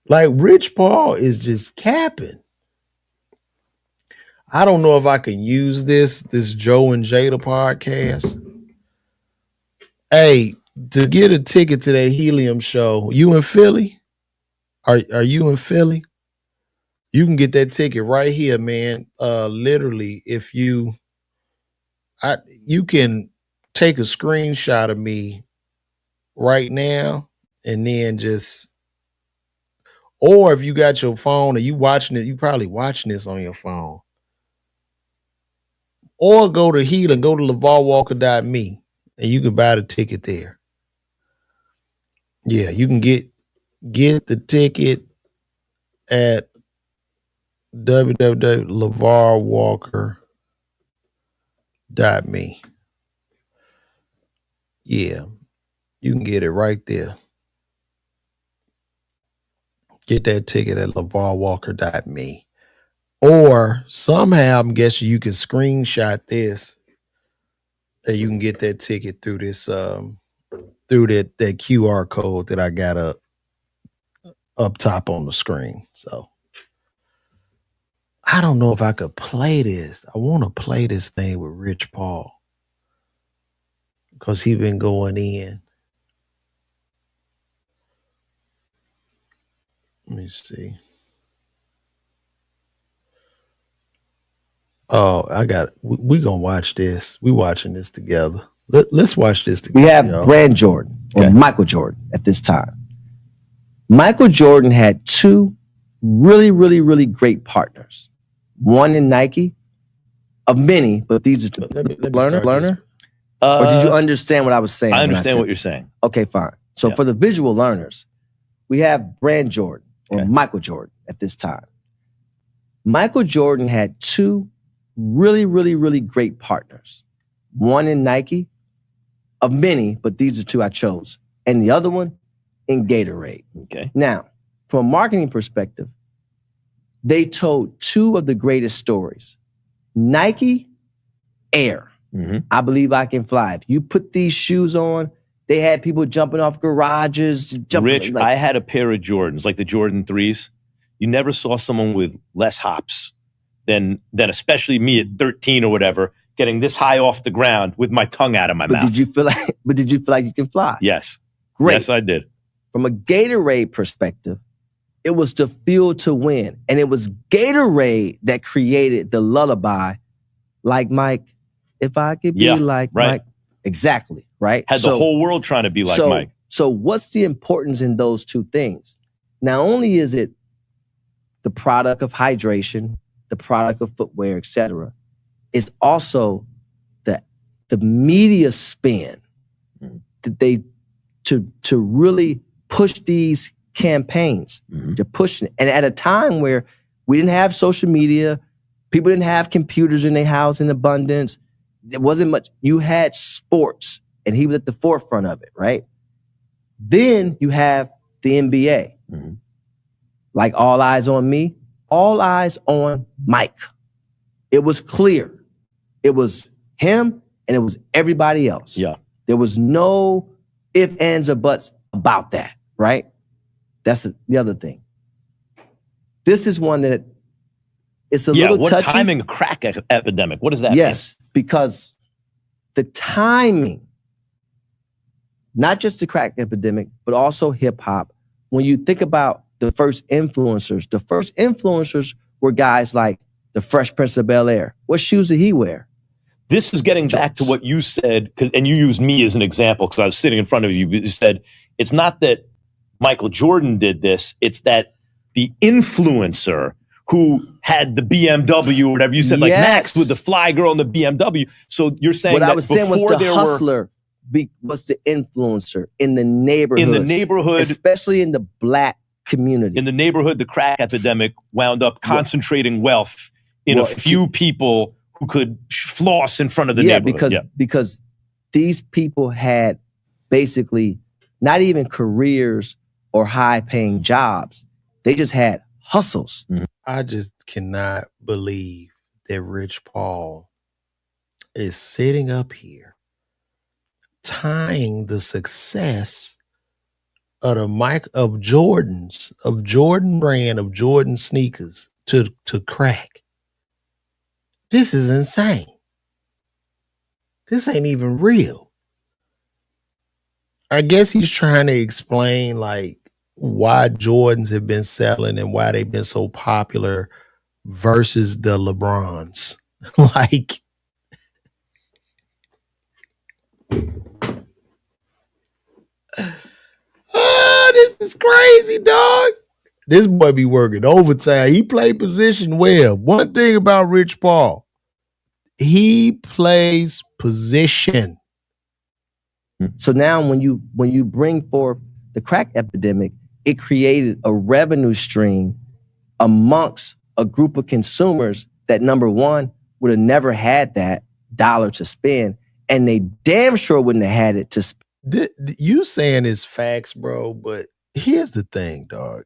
Like, Rich Paul is just capping. I don't know if I can use this Joe and Jada podcast. Hey, to get a ticket to that Helium show, you in Philly? Are you in Philly? You can get that ticket right here, man. Literally, if you can take a screenshot of me right now and then just, or if you got your phone and you watching it, you probably watching this on your phone. Or go to Healing, go to LeVarWalker.me and you can buy the ticket there. Yeah, you can get the ticket at www.levarwalker.me. Yeah, you can get it right there. Get that ticket at levarwalker.me. Or somehow, I'm guessing you can screenshot this and you can get that ticket through this through that QR code that I got up top on the screen. So I don't know if I could play this. I want to play this thing with Rich Paul because he been going in. Let me see. Oh, I got it. We gonna watch this. We watching this together. Let's watch this together. We have y'all. Brand Jordan or Michael Jordan at this time. Michael Jordan had two really, really, really great partners. One in Nike, of many, but these are two. Let me Lerner Or did you understand what I was saying? I when understand said, what you're saying. Okay, fine. So Yeah. for the visual learners, we have Brand Jordan or Okay. Michael Jordan at this time. Michael Jordan had two really, really, really great partners. One in Nike, of many, but these are two I chose. And the other one in Gatorade. Okay. Now, from a marketing perspective, they told two of the greatest stories. Nike, Air. Mm-hmm. I believe I can fly. If you put these shoes on, they had people jumping off garages. Rich, I had a pair of Jordans, like the Jordan 3s. You never saw someone with less hops than especially me at 13 or whatever, getting this high off the ground with my tongue out of my mouth. Did you feel like you can fly? Yes. Great. Yes, I did. From a Gatorade perspective, it was the fuel to win. And it was Gatorade that created the lullaby, like Mike, if I could be like right. Mike. Exactly, right? Had the whole world trying to be like Mike. So what's the importance in those two things? Not only is it the product of hydration, the product of footwear, etc., it's also the media spin that they to really push these campaigns. They're pushing it. And at a time where we didn't have social media, people didn't have computers in their house in abundance, there wasn't much. You had sports, and he was at the forefront of it, right? Then you have the NBA. Like all eyes on me, all eyes on Mike. It was clear. It was him and it was everybody else. Yeah. There was no ifs, ands, or buts about that, right? That's the other thing. This is one that it's a little touchy. What timing a crack epidemic? What does that mean? Yes, because the timing, not just the crack epidemic, but also hip hop. When you think about the first influencers were guys like the Fresh Prince of Bel-Air. What shoes did he wear? This is getting back to what you said, and you used me as an example because I was sitting in front of you. You said it's not that Michael Jordan did this, it's that the influencer who had the BMW or whatever, you said, like Max with the fly girl and the BMW. So you're saying what that I was saying was the hustler was the influencer in the neighborhood, especially in the black community. In the neighborhood, the crack epidemic wound up concentrating wealth in a few people who could floss in front of the neighborhood. Because these people had basically not even careers or high-paying jobs. They just had hustles. I just cannot believe that Rich Paul is sitting up here tying the success of Jordan brand, of Jordan sneakers to crack. This is insane. This ain't even real. I guess he's trying to explain like why Jordans have been selling and why they've been so popular versus the LeBrons. Like, this is crazy, dog. This boy be working overtime. He play position well. One thing about Rich Paul, he plays position. So now when you bring forth the crack epidemic, it created a revenue stream amongst a group of consumers that, number one, would have never had that dollar to spend, and they damn sure wouldn't have had it to spend. You saying is facts, bro, but here's the thing, dog.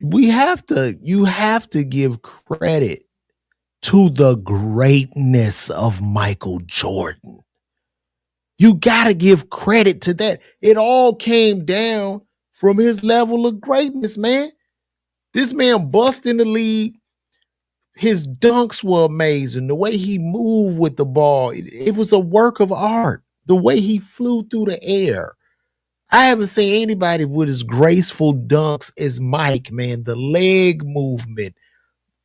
You have to give credit to the greatness of Michael Jordan. You got to give credit to that. It all came down from his level of greatness, man. This man bust in the league. His dunks were amazing. The way he moved with the ball, it was a work of art. The way he flew through the air. I haven't seen anybody with as graceful dunks as Mike, man. The leg movement,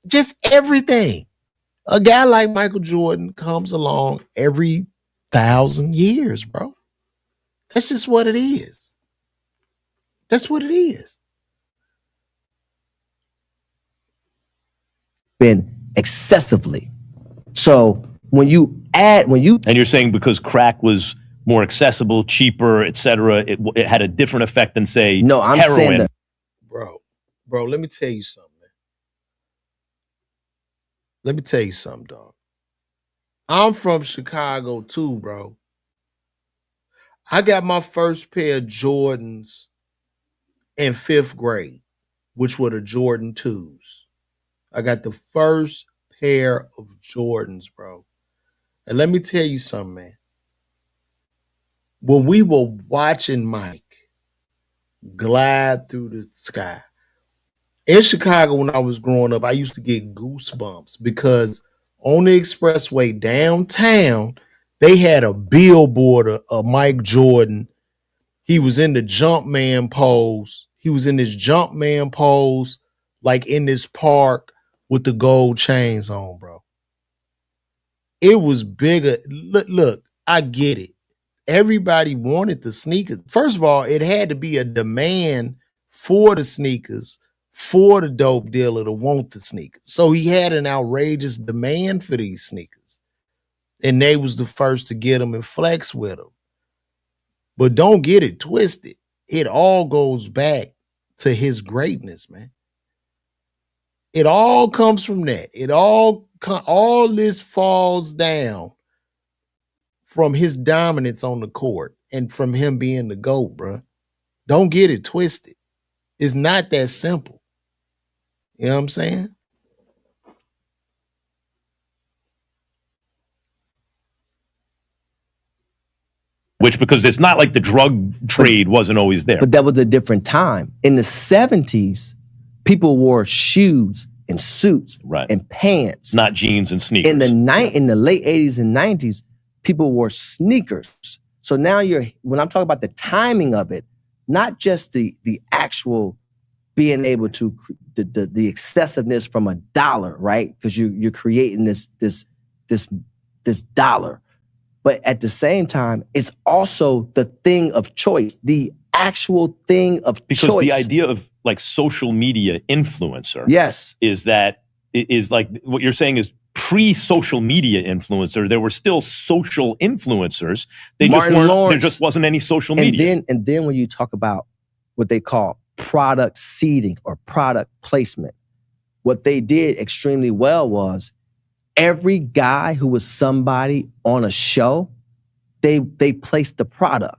just everything. A guy like Michael Jordan comes along every 1,000 years, bro. That's just what it is. That's what it is. Been excessively. So when you And you're saying because crack was more accessible, cheaper, et cetera, it had a different effect than, say, no, I'm heroin. saying that, Bro, let me tell you something, man. Let me tell you something, dog. I'm from Chicago too, bro. I got my first pair of Jordans in 5th grade, which were the Jordan 2s. I got the first pair of Jordans, bro. And let me tell you something, man. When we were watching Mike glide through the sky, in Chicago when I was growing up, I used to get goosebumps because on the expressway downtown, they had a billboard of Mike Jordan. He was in the Jumpman pose. He was in this Jumpman pose, like in this park with the gold chains on, bro. It was bigger. Look, I get it. Everybody wanted the sneakers. First of all, it had to be a demand for the sneakers for the dope dealer to want the sneakers. So he had an outrageous demand for these sneakers. And they was the first to get them and flex with them. But don't get it twisted. It all goes back to his greatness, man. It all comes from that. All this falls down from his dominance on the court and from him being the GOAT, bro. Don't get it twisted. It's not that simple. You know what I'm saying? Which, because it's not like the drug trade wasn't always there. but that was a different time. In the 70s, people wore shoes and suits Right. and pants. Not jeans and sneakers. In the late 80s and 90s, people wore sneakers. So now when I'm talking about the timing of it, not just the actual being able to the excessiveness from a dollar, right? Because you're creating this dollar. But at the same time, it's also the thing of choice, the actual thing of because choice. the idea of like social media influencer Yes. is like what you're saying is pre-social media influencer. There were still social influencers. There just wasn't any social media. And then when you talk about what they call product seeding or product placement, what they did extremely well was every guy who was somebody on a show, they placed the product.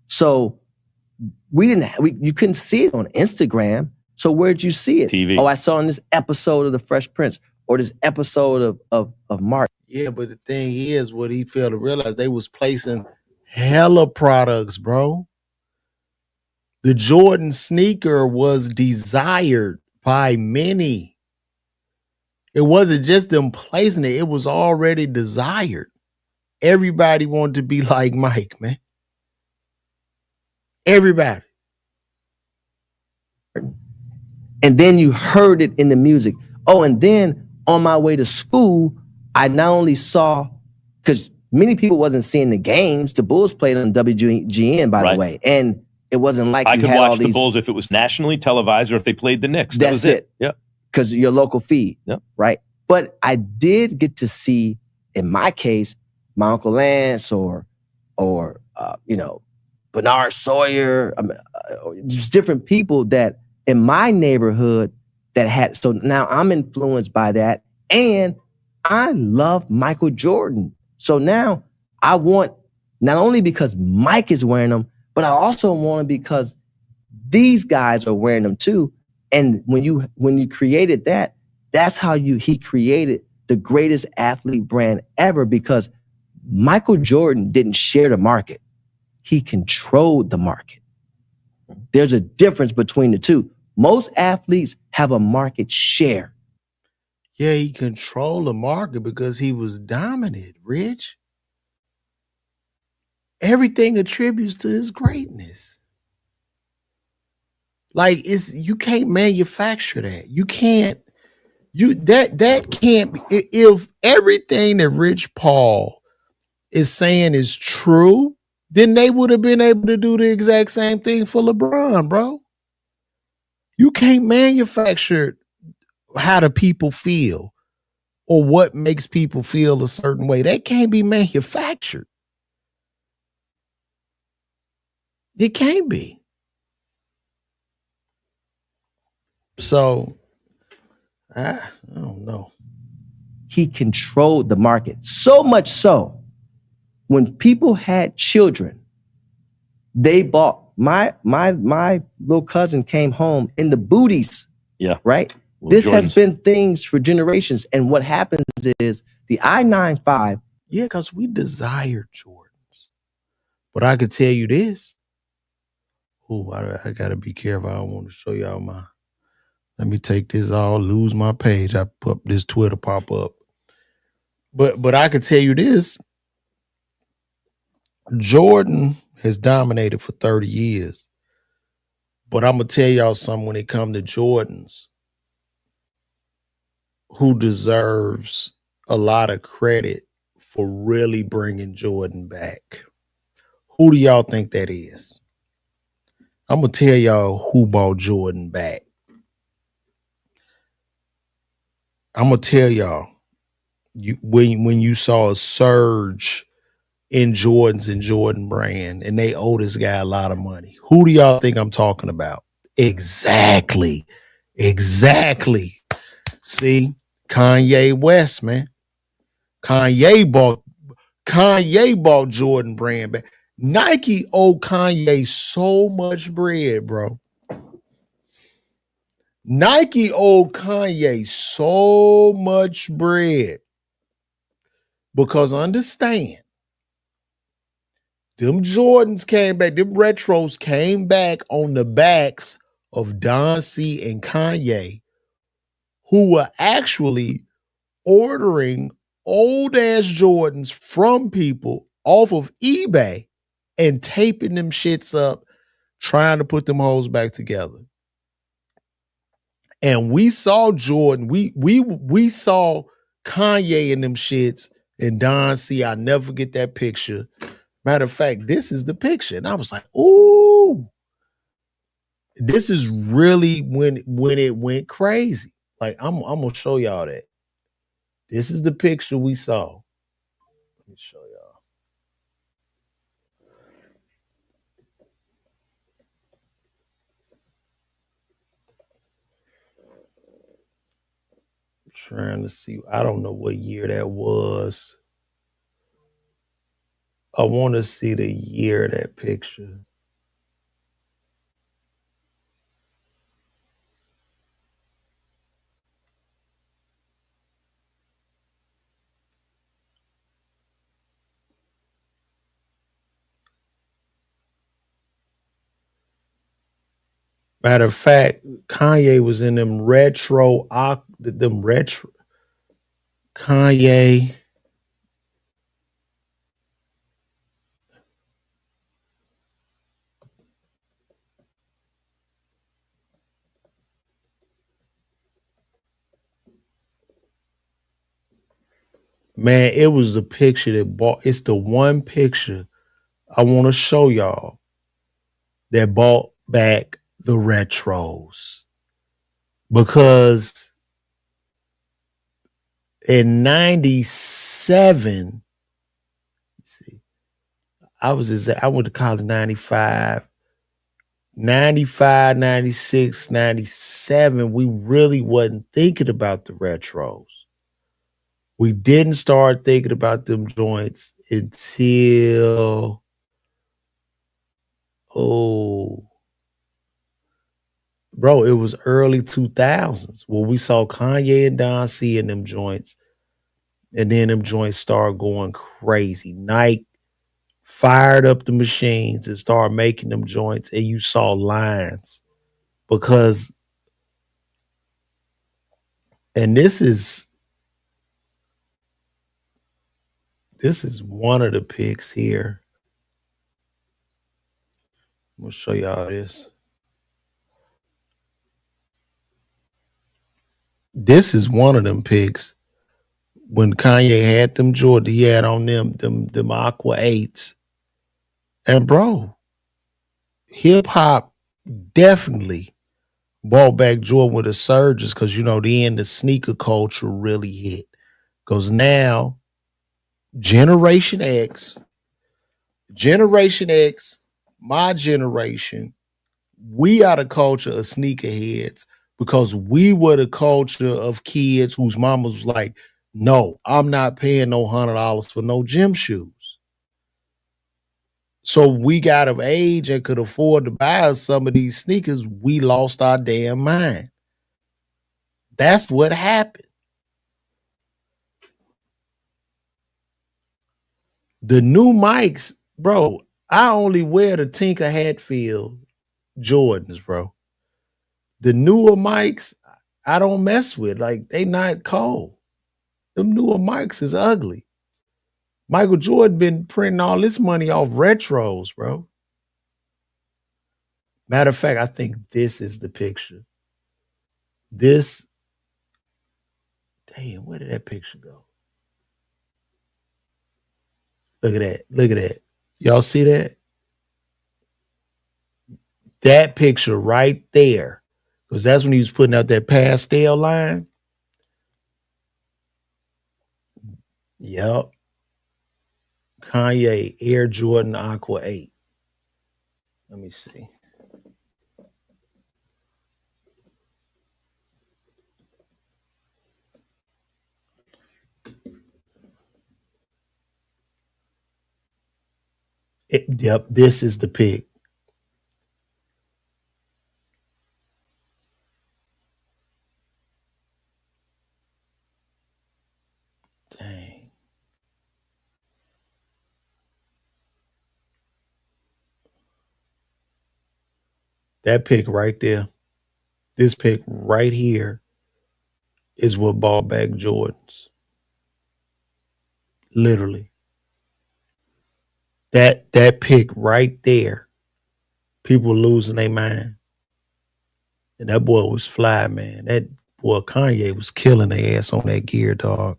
So you couldn't see it on Instagram. So where'd you see it? TV. Oh, I saw in this episode of The Fresh Prince or this episode of Mark. Yeah, but the thing is, what he failed to realize, they was placing hella products, bro. The Jordan sneaker was desired by many. It wasn't just them placing it. It was already desired. Everybody wanted to be like Mike, man. Everybody. And then you heard it in the music. Oh, and then on my way to school, I not only saw, because many people wasn't seeing the games. The Bulls played on WGN, by the way. And it wasn't like I you could had watch all the these, Bulls if it was nationally televised or if they played the Knicks. That That's was it. it. Because your local feed, Yep. right? But I did get to see, in my case, my Uncle Lance or Bernard Sawyer, just different people that in my neighborhood that had. So now I'm influenced by that, and I love Michael Jordan. So now I want, not only because Mike is wearing them, but I also want them because these guys are wearing them too. And when you created that, that's how he created the greatest athlete brand ever, because Michael Jordan didn't share the market. He controlled the market. There's a difference between the two. Most athletes have a market share. Yeah, he controlled the market because he was dominant, Rich. Everything attributes to his greatness. Like you can't manufacture that. You can't. That can't be. If everything that Rich Paul is saying is true, then they would have been able to do the exact same thing for LeBron, bro. You can't manufacture how the people feel. or what makes people feel a certain way. That can't be manufactured. It can't be. So, I don't know. He controlled the market so much so when people had children, they bought my little cousin came home in the booties. Yeah. Right. Well, This Jordans. has been things for generations. And what happens is the I-95. Yeah, because we desire Jordans. But I could tell you this. Oh, I gotta be careful. I don't want to show y'all my. Let me take this all, lose my page. I put this Twitter pop up. But I could tell you this. Jordan has dominated for 30 years. But I'm going to tell y'all something when it comes to Jordans, who deserves a lot of credit for really bringing Jordan back. Who do y'all think that is? I'm going to tell y'all who brought Jordan back. I'm going to tell y'all, when you saw a surge in Jordans and Jordan brand, and they owe this guy a lot of money. Who do y'all think I'm talking about? Exactly. See, Kanye West, man. Kanye bought Jordan brand back. Nike owed Kanye so much bread, bro. Nike owed Kanye so much bread. Because understand, them Jordans came back, them retros came back on the backs of Don C and Kanye, who were actually ordering old ass Jordans from people off of eBay and taping them shits up, trying to put them hoes back together. And we saw Jordan, we saw Kanye in them shits and Don C. I'll never forget that picture. Matter of fact, this is the picture. And I was like, ooh, this is really when it went crazy. Like, I'm gonna show y'all that. This is the picture we saw. Let me show y'all. I'm trying to see. I don't know what year that was. I want to see the year of that picture. Matter of fact, Kanye was in them retro. Kanye. Man, it was the picture that bought. It's the one picture I want to show y'all that bought back the retros. Because in 97, see, I went to college in 95. 95, 96, 97, we really wasn't thinking about the retros. We didn't start thinking about them joints until, bro, it was early 2000s where we saw Kanye and Don C in them joints. And then them joints started going crazy. Nike fired up the machines and started making them joints, and you saw lines. Because, and this is one of the pics here. I'm gonna show y'all this. This is one of them pics when Kanye had them Jordan. He had on them Aqua 8s. And bro, hip hop definitely brought back Jordan with a surge, because then the sneaker culture really hit. Because now Generation X, my generation, we are the culture of sneakerheads because we were the culture of kids whose mamas was like, no, I'm not paying no $100 for no gym shoes. So we got of age and could afford to buy us some of these sneakers. We lost our damn mind. That's what happened. The new mics, bro, I only wear the Tinker Hatfield Jordans, bro. The newer mics, I don't mess with. Like, they not cold. Them newer mics is ugly. Michael Jordan been printing all this money off retros, bro. Matter of fact, I think this is the picture. This, damn, where did that picture go? Look at that. Look at that. Y'all see that? That picture right there. Because that's when he was putting out that pastel line. Yep. Kanye Air Jordan Aqua 8. Let me see. Yep, this is the pic. Dang. That pic right there. This pic right here is what bought back Jordans. Literally. That pic right there. People losing their mind. And that boy was fly, man. That boy Kanye was killing their ass on that gear, dog.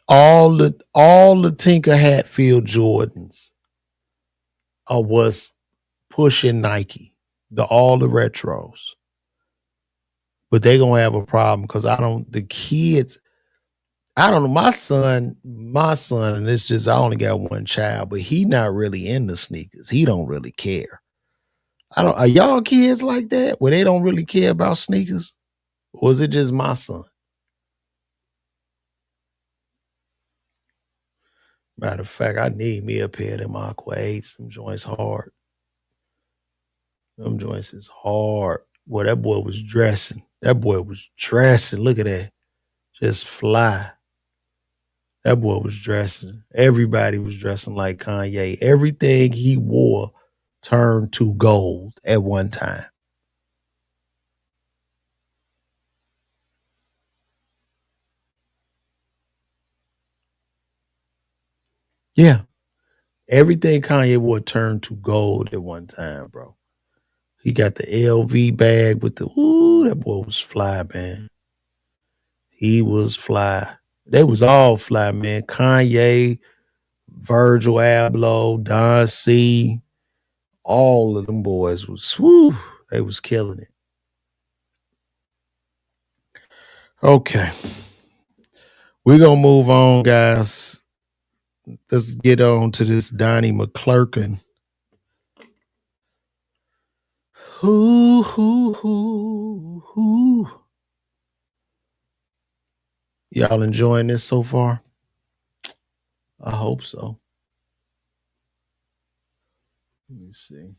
All the Tinker Hatfield Jordans are what's pushing Nike. All the retros. But they gonna have a problem because the kids, I don't know, my son, and it's just, I only got one child, but he not really into sneakers. He don't really care. Are y'all kids like that where they don't really care about sneakers? Or is it just my son? Matter of fact, I need me a pair of them Aqua 8s. Them joints hard. Them joints is hard. Boy, that boy was dressing. Look at that. Just fly. That boy was dressing. Everybody was dressing like Kanye. Everything he wore turned to gold at one time. Yeah. Everything Kanye wore turned to gold at one time, bro. He got the LV bag with that boy was fly, man. He was fly. They was all fly, man. Kanye, Virgil Abloh, Don C, all of them boys was, they was killing it. Okay. We're going to move on, guys. Let's get on to this Donnie Mcclurkin. Y'all enjoying this so far? I hope so. Let me see.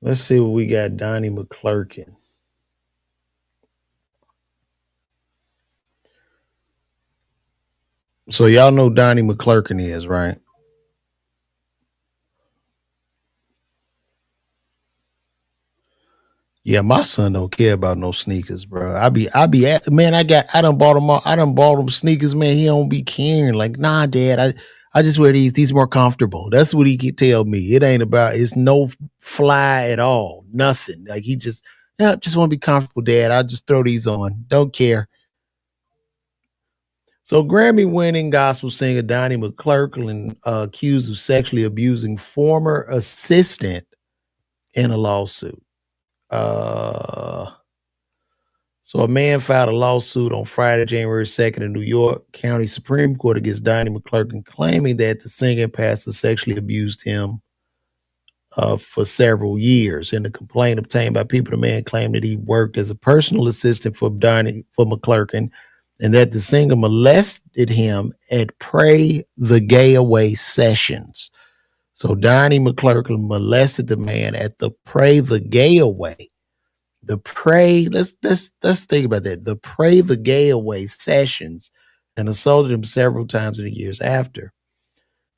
Let's see what we got. Donnie Mcclurkin. So y'all know Donnie Mcclurkin is, right? Yeah, my son don't care about no sneakers, bro. I done bought him all. I done bought him sneakers, man. He don't be caring. Like, nah, Dad, I just wear these. These more comfortable. That's what he can tell me. It ain't about, it's no fly at all. Nothing. Like, he just want to be comfortable, Dad. I just throw these on. Don't care. So Grammy-winning gospel singer Donnie McClurkin accused of sexually abusing former assistant in a lawsuit. So a man filed a lawsuit on Friday, January 2nd in New York County Supreme Court against Donnie McClurkin, claiming that the singer and pastor sexually abused him for several years. In the complaint obtained by people, the man claimed that he worked as a personal assistant for McClurkin, and that the singer molested him at Pray the Gay Away sessions. So Donnie McClurkin molested the man at the Pray the Gay Away. The Pray, let's think about that. The Pray the Gay Away sessions, and assaulted him several times in the years after.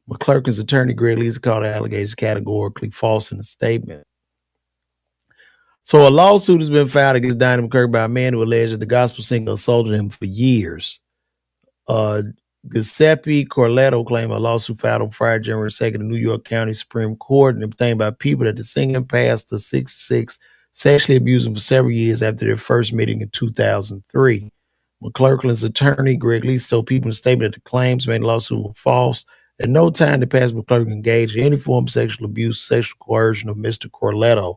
McClurkin's attorney, Greg Lisa, called the allegations categorically false in a statement. So a lawsuit has been filed against Donnie McClurkin by a man who alleged that the gospel singer assaulted him for years. Giuseppe Corletto claimed a lawsuit filed on Friday, January 2nd in New York County Supreme Court and obtained by people that the singer and pastor 66 sexually abused him for several years after their first meeting in 2003. McClurkin's attorney, Greg Leese, told people in a statement that the claims made in the lawsuit were false. At no time did Pastor McClurkin engage in any form of sexual abuse, sexual coercion of Mr. Corletto.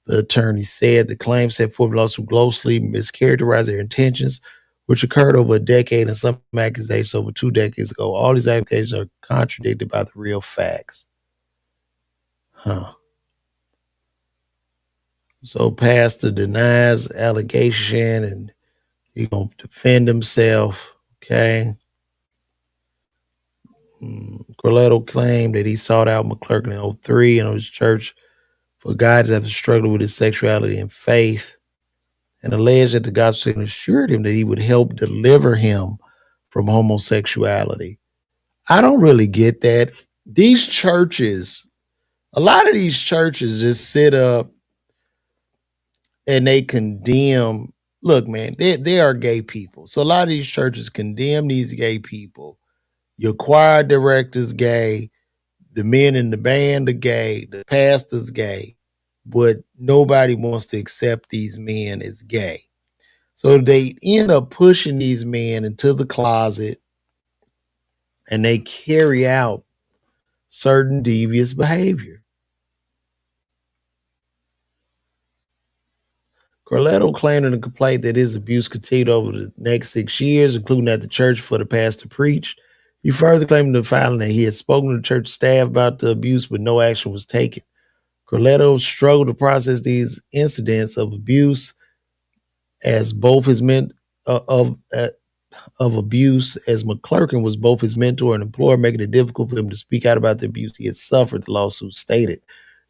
The attorney said the claims set forth in the lawsuit grossly mischaracterized their intentions, which occurred over a decade and some accusations over 2 decades ago. All these accusations are contradicted by the real facts. So pastor denies allegation and he's going to defend himself, okay? Corletto claimed that he sought out McClurkin in 2003 in his church for guidance after struggling with his sexuality and faith, and alleged that the gospel singer assured him that he would help deliver him from homosexuality. I don't really get that. These churches, a lot of these churches just sit up and they condemn. Look, man, they are gay people. So a lot of these churches condemn these gay people. Your choir director's gay, the men in the band are gay, the pastor's gay, but nobody wants to accept these men as gay. So they end up pushing these men into the closet and they carry out certain devious behavior. Corletto claimed in a complaint that his abuse continued over the next 6 years, including at the church for the pastor preached. He further claimed in the filing that he had spoken to the church staff about the abuse, but no action was taken. Corletto struggled to process these incidents of abuse as both his of abuse, as McClurkin was both his mentor and employer, making it difficult for him to speak out about the abuse he had suffered, the lawsuit stated.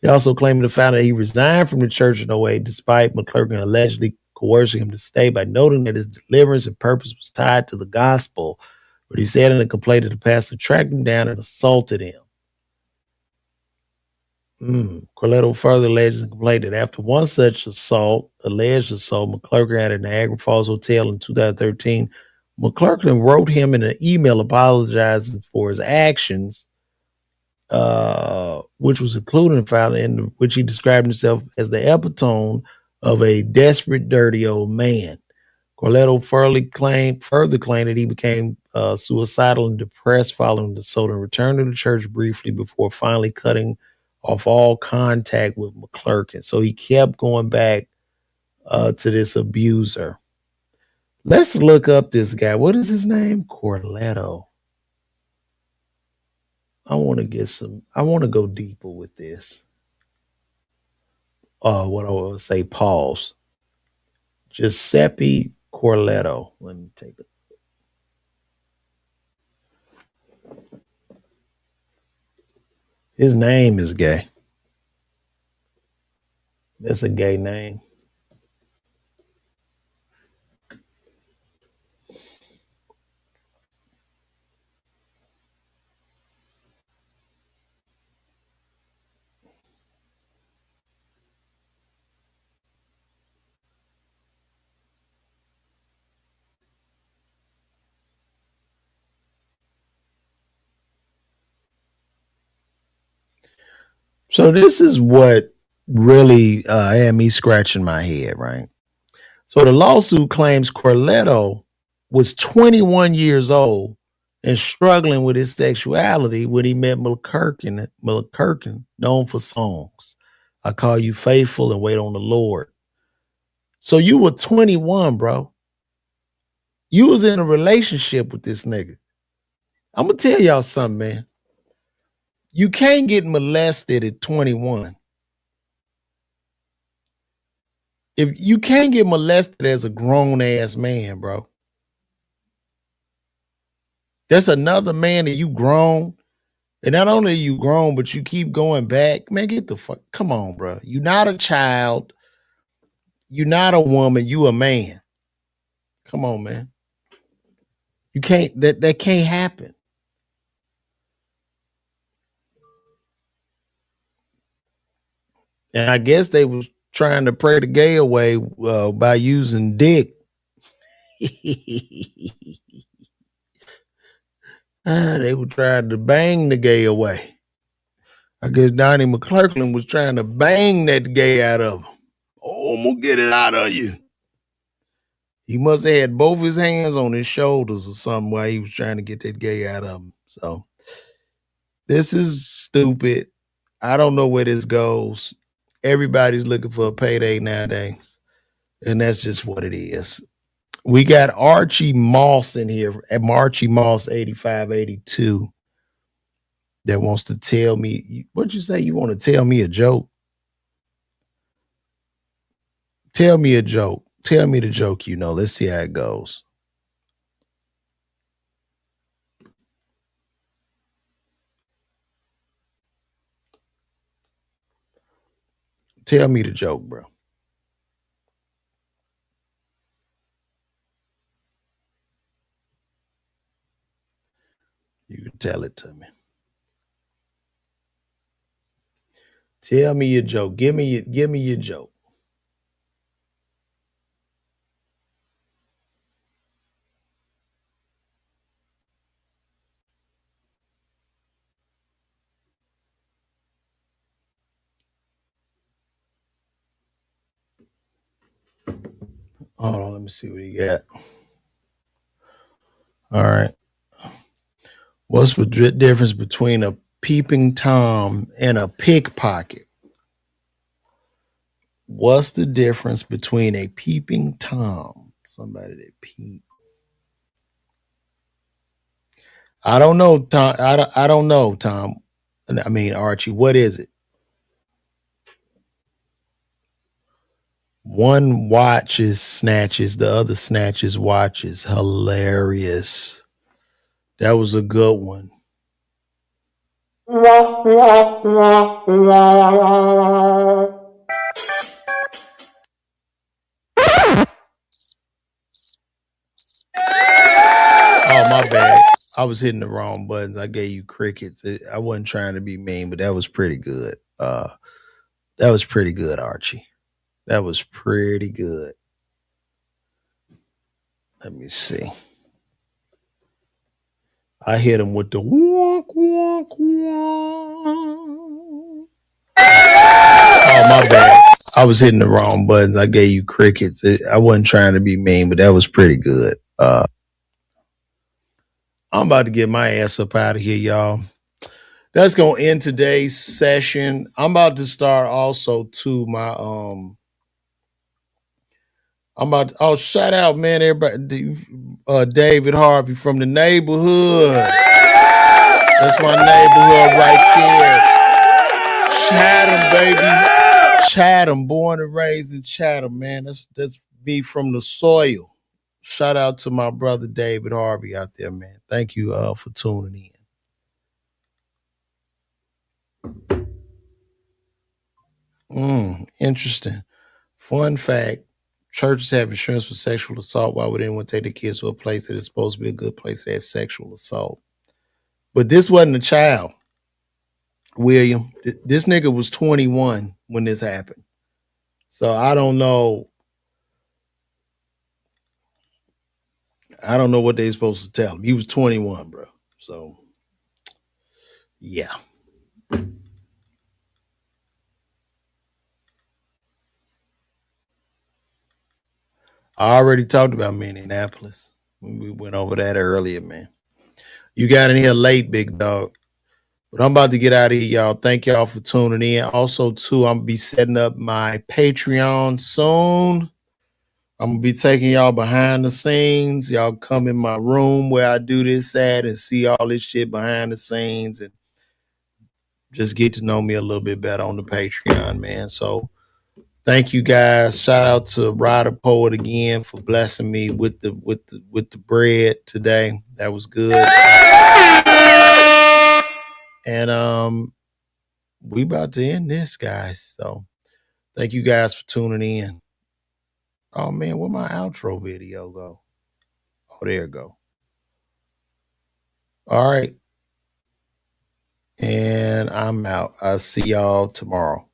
He also claimed to find that he resigned from the church in 2008, despite McClurkin allegedly coercing him to stay by noting that his deliverance and purpose was tied to the gospel. But he said in a complaint that the pastor tracked him down and assaulted him. Corletto further alleged in a complaint that after one such alleged assault, McClurkin at a Niagara Falls hotel in 2013, McClurkin wrote him in an email apologizing for his actions, which was included in the file, in which he described himself as the epitome of a desperate, dirty old man. Corletto further claimed that he became suicidal and depressed following the assault and returned to the church briefly before finally cutting off all contact with McClurkin. So he kept going back to this abuser. Let's look up this guy. What is his name? Corletto. I want to go deeper with this. What I want to say, pause. Giuseppe Corletto. Let me take it. His name is gay. That's a gay name. So this is what really had me scratching my head, right? So the lawsuit claims Corletto was 21 years old and struggling with his sexuality when he met Mcclurkin, known for songs. I Call You Faithful and Wait on the Lord. So you were 21, bro. You was in a relationship with this nigga. I'm gonna tell y'all something, man. You can't get molested at 21. If you can't get molested as a grown ass man, bro. That's another man that you grown. And not only are you grown, but you keep going back. Man, get the fuck. Come on, bro. You're not a child. You're not a woman. You a man. Come on, man. You can't, that can't happen. And I guess they was trying to pray the gay away by using dick. They were trying to bang the gay away. I guess Donnie Mcclurkin was trying to bang that gay out of him. Oh, I'm gonna get it out of you. He must have had both his hands on his shoulders or something while he was trying to get that gay out of him. So this is stupid. I don't know where this goes. Everybody's looking for a payday nowadays. And that's just what it is. We got Archie Moss in here, Archie Moss 8582, that wants to tell me, what'd you say? You want to tell me a joke? Tell me a joke. Tell me the joke you know. Let's see how it goes. Tell me the joke, bro. You can tell it to me. Tell me your joke. Give me your joke. Hold on, let me see what he got. All right. What's the difference between a peeping Tom and a pickpocket? What's the difference between a peeping Tom? Somebody that peep. I don't know, Tom. I don't know, Tom. I mean, Archie, what is it? One watches snatches, the other snatches watches. Hilarious. That was a good one. Oh, my bad. I was hitting the wrong buttons. I gave you crickets. I wasn't trying to be mean, but that was pretty good. That was pretty good, Archie. That was pretty good. Let me see. I hit him with the walk, walk, walk. Oh, my bad. I was hitting the wrong buttons. I gave you crickets. I wasn't trying to be mean, but that was pretty good. I'm about to get my ass up out of here, y'all. That's gonna end today's session. I'm about to start also to my shout out, man, everybody, David Harvey from the neighborhood. That's my neighborhood right there. Chatham, baby. Chatham, born and raised in Chatham, man. That's me from the soil. Shout out to my brother David Harvey out there, man. Thank you for tuning in. Interesting. Fun fact. Churches have insurance for sexual assault. Why would anyone take their kids to a place that is supposed to be a good place that has sexual assault? But this wasn't a child, William. This nigga was 21 when this happened. So I don't know. I don't know what they're supposed to tell him. He was 21, bro. So, yeah. I already talked about Minneapolis. We went over that earlier, man. You got in here late, big dog. But I'm about to get out of here, y'all. Thank y'all for tuning in. Also, too, I'm gonna be setting up my Patreon soon. I'm gonna be taking y'all behind the scenes. Y'all come in my room where I do this at and see all this shit behind the scenes and just get to know me a little bit better on the Patreon, man. So thank you guys. Shout out to Ryder Poet again for blessing me with the bread today. That was good. And we about to end this, guys. So thank you guys for tuning in. Oh man, where my outro video go? Oh, there it go. All right. And I'm out. I'll see y'all tomorrow.